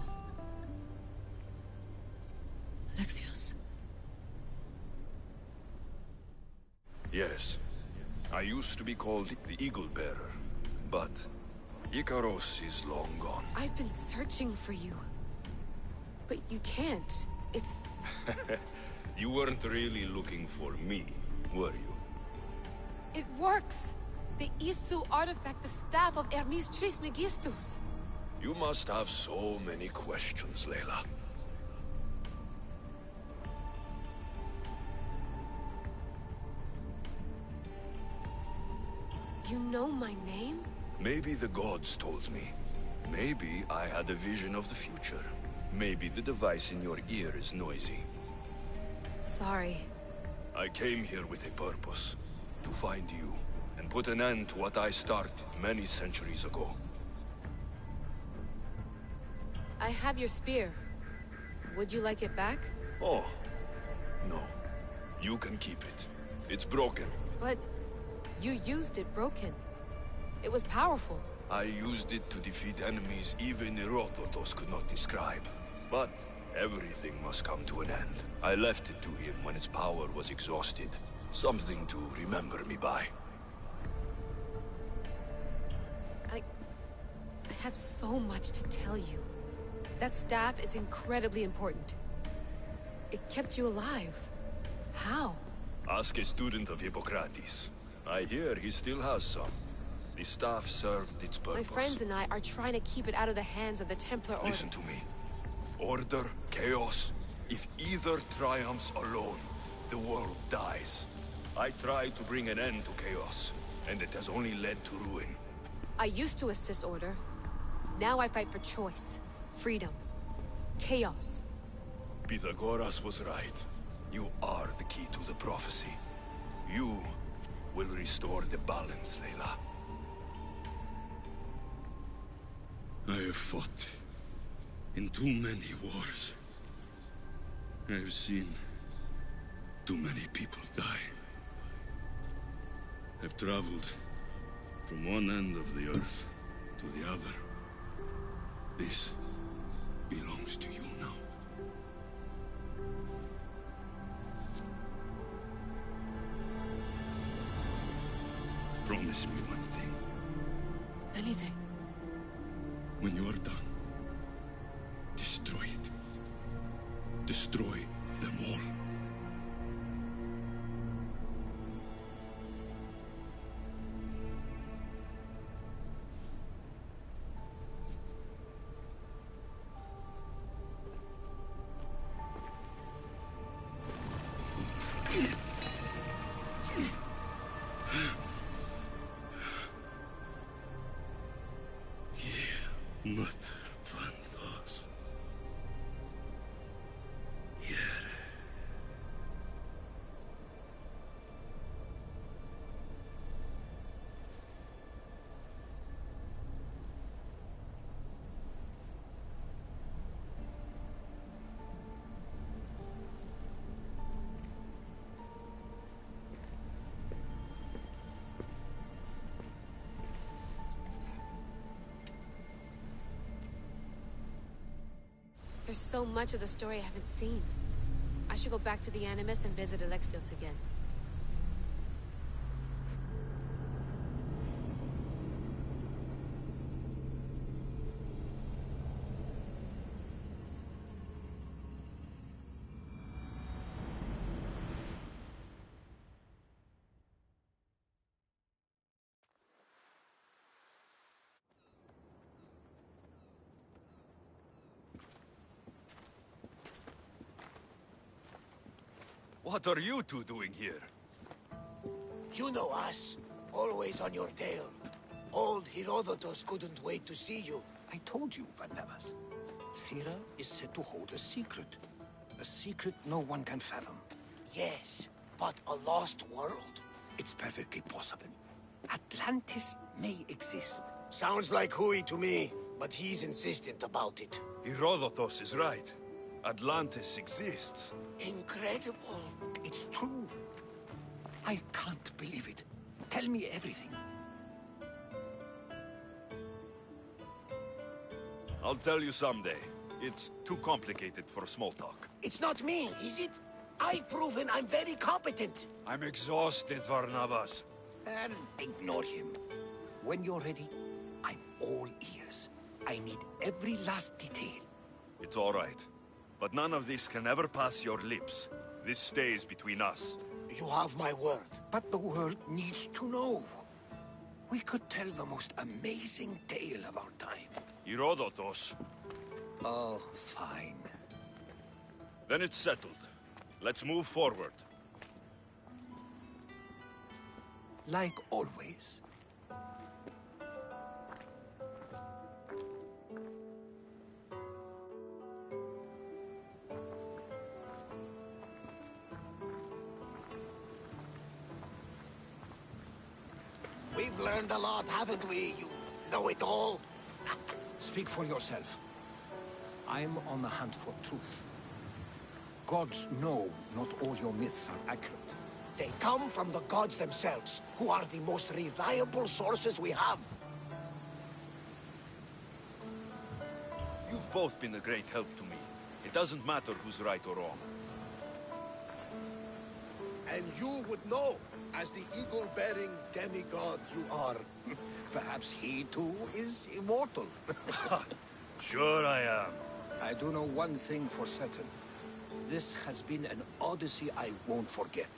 Alexios? Yes. I used to be called the Eagle Bearer, but Icaros is long gone. I've been searching for you. But you can't. It's... You weren't really looking for me, were you? It works! The Isu artifact, the staff of Hermes Trismegistus. You must have so many questions, Layla. You know my name? Maybe the gods told me. Maybe I had a vision of the future. Maybe the device in your ear is noisy. Sorry. I came here with a purpose. To find you. And put an end to what I started many centuries ago. I have your spear. Would you like it back? Oh. No. You can keep it. It's broken. But... you used it broken. It was powerful. I used it to defeat enemies even Herodotus could not describe. But everything must come to an end. I left it to him when its power was exhausted. Something to remember me by. I have so much to tell you. That staff is incredibly important. It kept you alive. How? Ask a student of Hippocrates. I hear he still has some. The staff served its purpose. My friends and I are trying to keep it out of the hands of the Templar Order. Listen to me. Order, chaos. If either triumphs alone, the world dies. I tried to bring an end to chaos, and it has only led to ruin. I used to assist Order. Now I fight for choice, freedom, chaos. Pythagoras was right. You are the key to the prophecy. You will restore the balance, Layla. I have fought in too many wars. I have seen too many people die. I've traveled from one end of the earth to the other. This belongs to you now. Promise me one thing. Anything. When you are done, destroy Destroy them all. There's so much of the story I haven't seen. I should go back to the Animus and visit Alexios again. What are you two doing here? You know us. Always on your tail. Old Herodotus couldn't wait to see you. I told you, Varnavas. Sira is said to hold a secret. A secret no one can fathom. Yes, but a lost world? It's perfectly possible. Atlantis may exist. Sounds like Hui to me, but he's insistent about it. Herodotus is right. Atlantis exists. Incredible. It's true. I can't believe it. Tell me everything. I'll tell you someday. It's too complicated for small talk. It's not me, is it? I've proven I'm very competent. I'm exhausted, Varnavas. And ignore him. When you're ready, I'm all ears. I need every last detail. It's all right. But none of this can ever pass your lips. This stays between us. You have my word. But the world needs to know. We could tell the most amazing tale of our time. Herodotus. Oh, fine. Then it's settled. Let's move forward. Like always. We've learned a lot, haven't we? You know it all. Speak for yourself. I'm on the hunt for truth. Gods know not all your myths are accurate. They come from the gods themselves, who are the most reliable sources we have. You've both been a great help to me. It doesn't matter who's right or wrong. And you would know, as the eagle-bearing demigod you are. Perhaps he too is immortal. Sure I am. I do know one thing for certain. This has been an Odyssey I won't forget.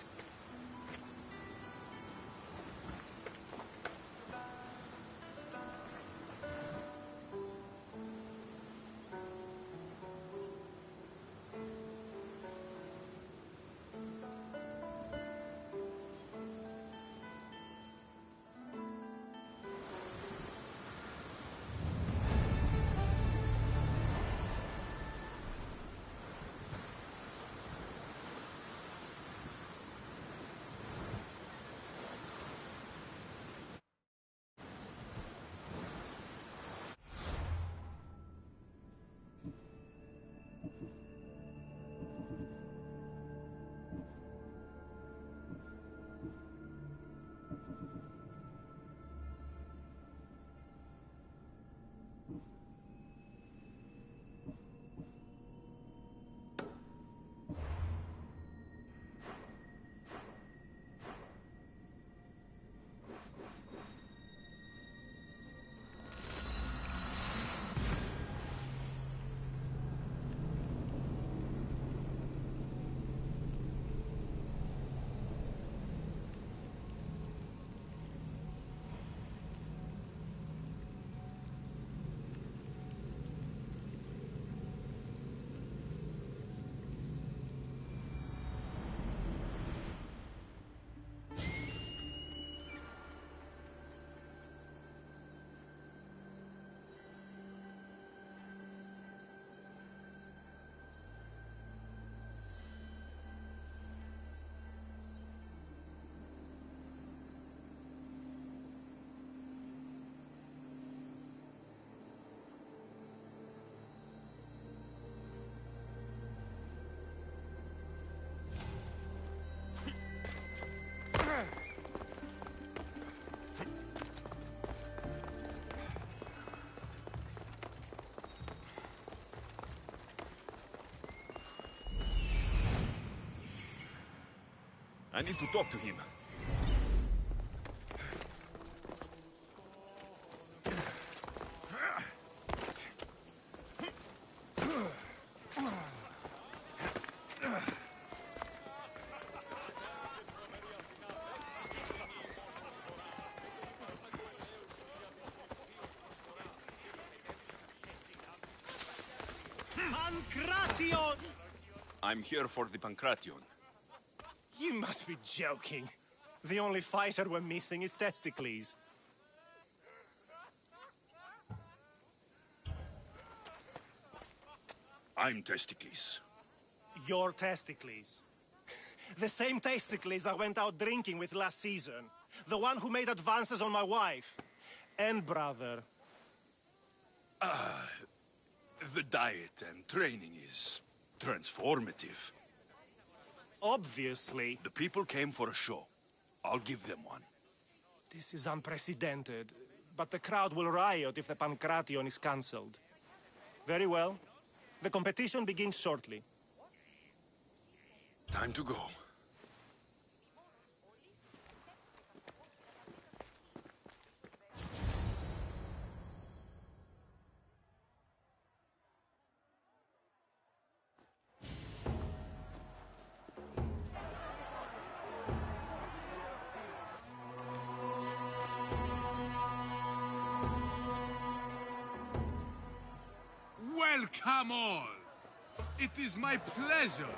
I need to talk to him. Pancration! I'm here for the Pancration. You must be joking. The only fighter we're missing is Testicles. I'm Testicles. Your Testicles. The same Testicles I went out drinking with last season. The one who made advances on my wife. And brother. The diet and training is transformative. Obviously. The people came for a show. I'll give them one. This is unprecedented. But the crowd will riot if the Pancration is cancelled. Very well. The competition begins shortly. Time to go. Welcome all! It is my pleasure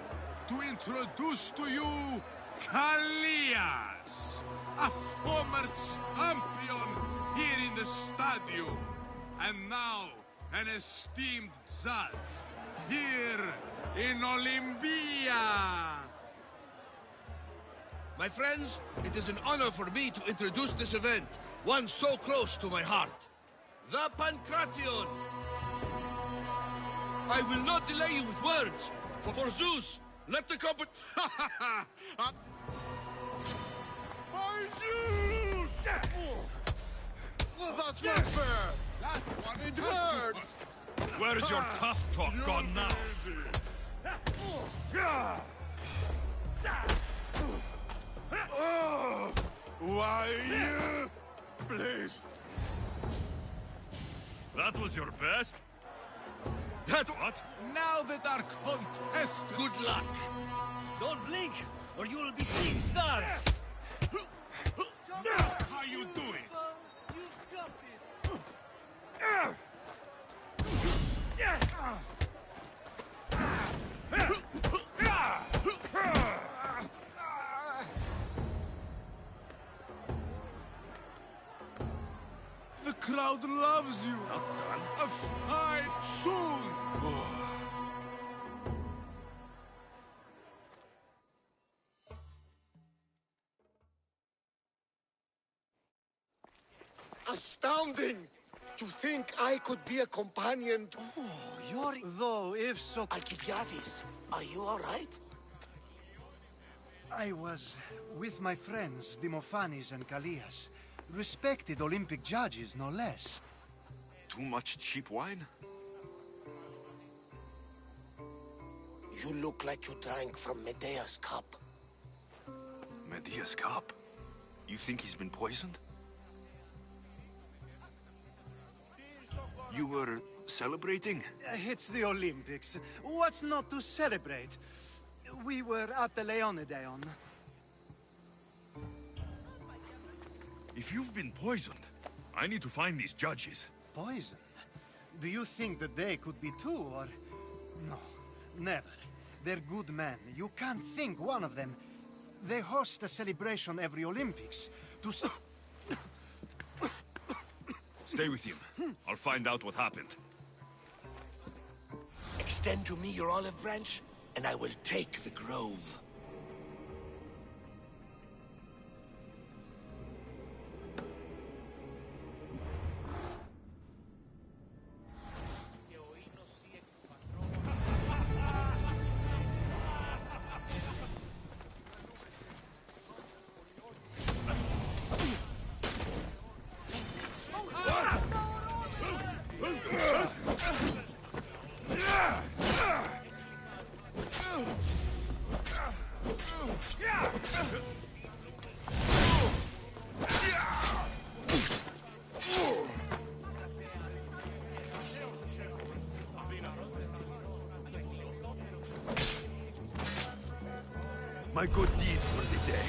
to introduce to you Kalias, a former champion here in the stadium, and now an esteemed judge here in Olympia. My friends, it is an honor for me to introduce this event, one so close to my heart. The Pancration! I will not delay you with words, for Zeus, let the company... My Zeus! That's not fair! That one It hurts! Where's your tough talk gone now? Why you? Please. That was your best? That what? Now that our contest... Good luck. Don't blink, or you will be seeing stars. How you doing? You've got this. The crowd loves you. Not done. A fight soon. Astounding! To think I could be a companion to... You're... Though, if so... Alcibiades, are you all right? I was with my friends, Demophanes and Callias. Respected Olympic judges, no less. Too much cheap wine? You look like you drank from Medea's cup. Medea's cup? You think he's been poisoned? You were celebrating? It's the Olympics. What's not to celebrate? We were at the Leonideon. If you've been poisoned, I need to find these judges. Poisoned? Do you think that they could be too, or... No, never. They're good men. You can't think one of them. They host a celebration every Olympics to... Stay with him. I'll find out what happened. Extend to me your olive branch, and I will take the grove. my good deed for the day.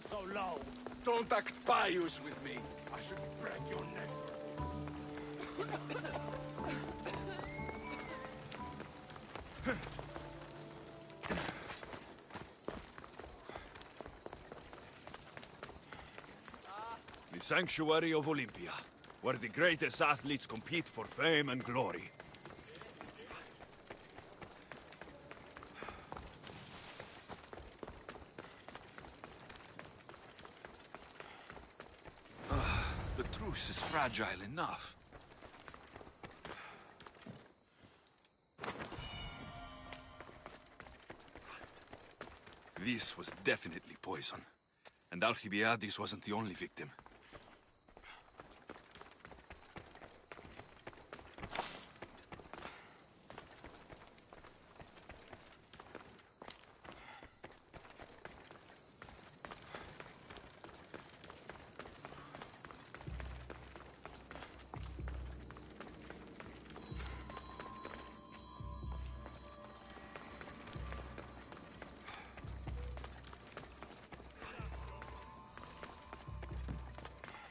So low. Don't act pious with me. I should break your neck. The Sanctuary of Olympia, where the greatest athletes compete for fame and glory. The truce is fragile enough. This was definitely poison. And Alcibiades wasn't the only victim.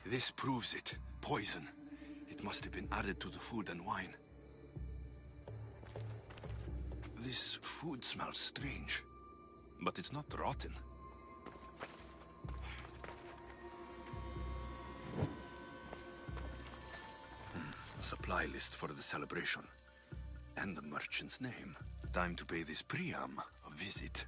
This proves it. Poison. It must have been added to the food and wine. This food smells strange, but it's not rotten. Supply list for the celebration. And the merchant's name. Time to pay this Priam a visit.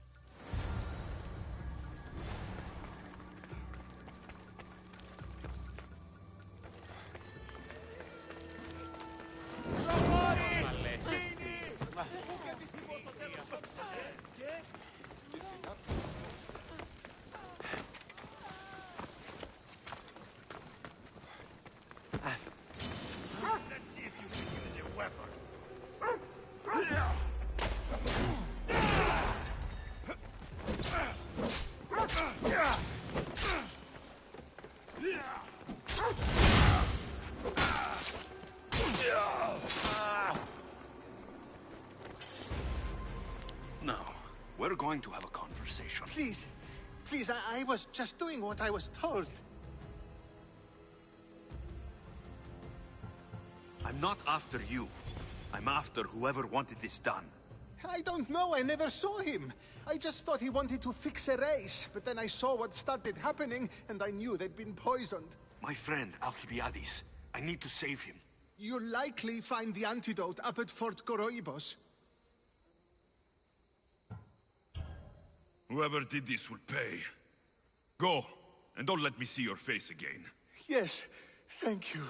We're going to have a conversation. Please, please, I was just doing what I was told. I'm not after you. I'm after whoever wanted this done. I don't know, I never saw him. I just thought he wanted to fix a race, but then I saw what started happening, and I knew they'd been poisoned. My friend, Alcibiades. I need to save him. You'll likely find the antidote up at Fort Goroibos. Whoever did this will pay. Go, and don't let me see your face again. Yes, thank you.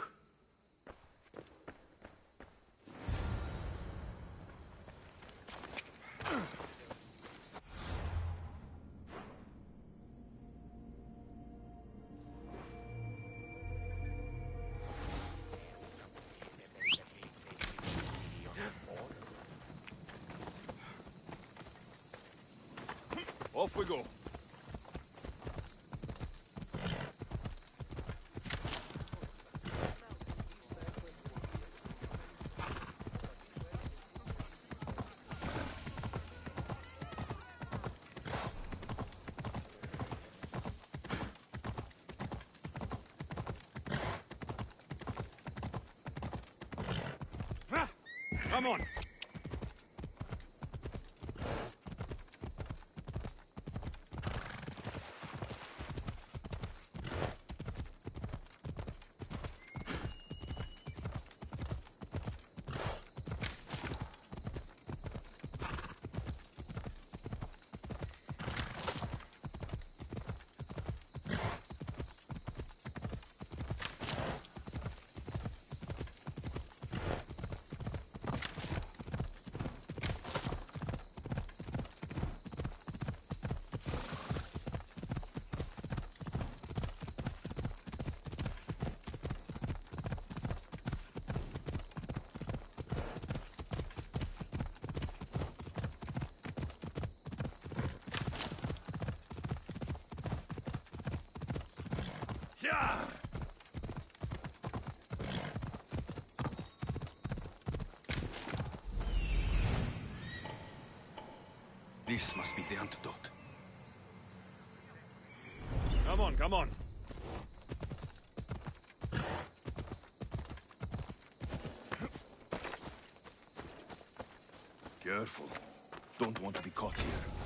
Off we go. Come on! Yeah! This must be the antidote. Come on, come on. Careful. Don't want to be caught here.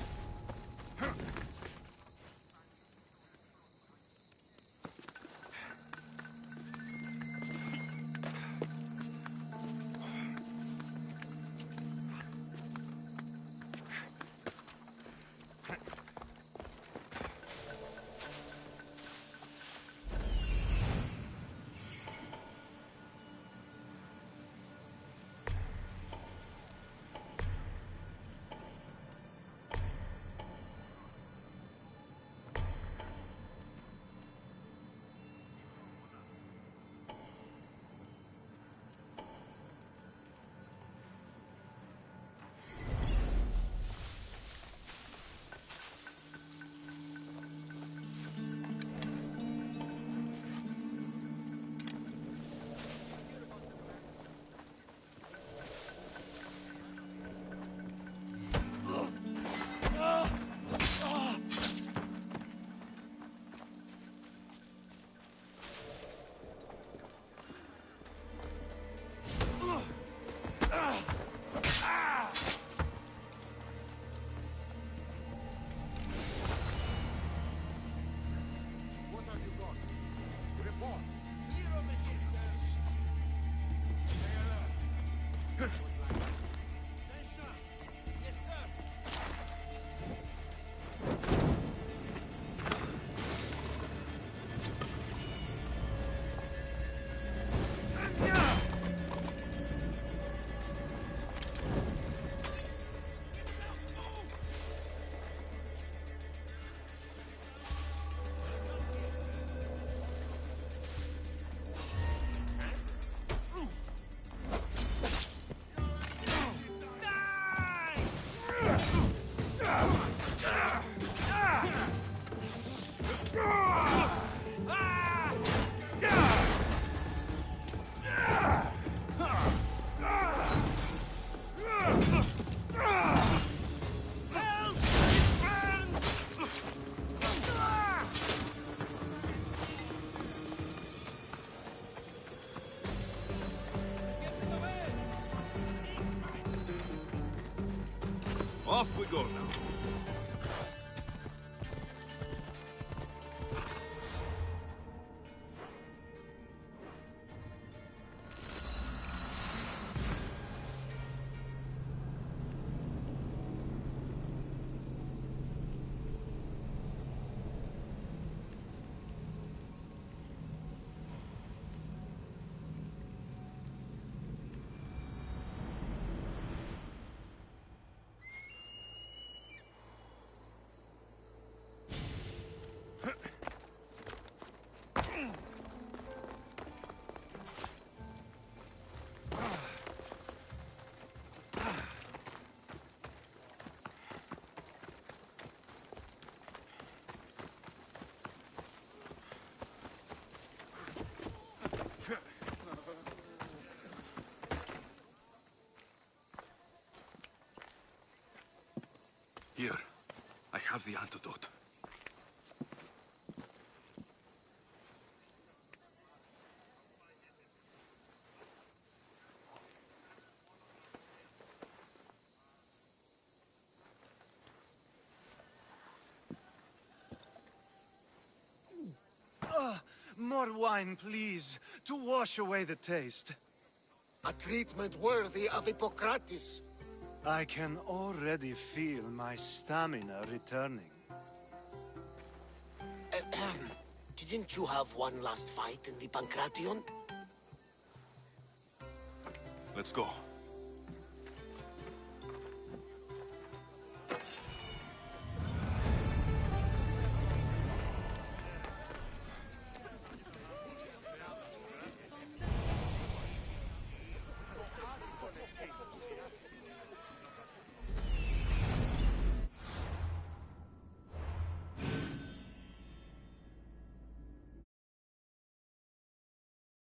Off we go now. have the antidote. More wine, please, to wash away the taste. A treatment worthy of Hippocrates. I can already feel my stamina returning. Didn't you have one last fight in the Pancration? Let's go.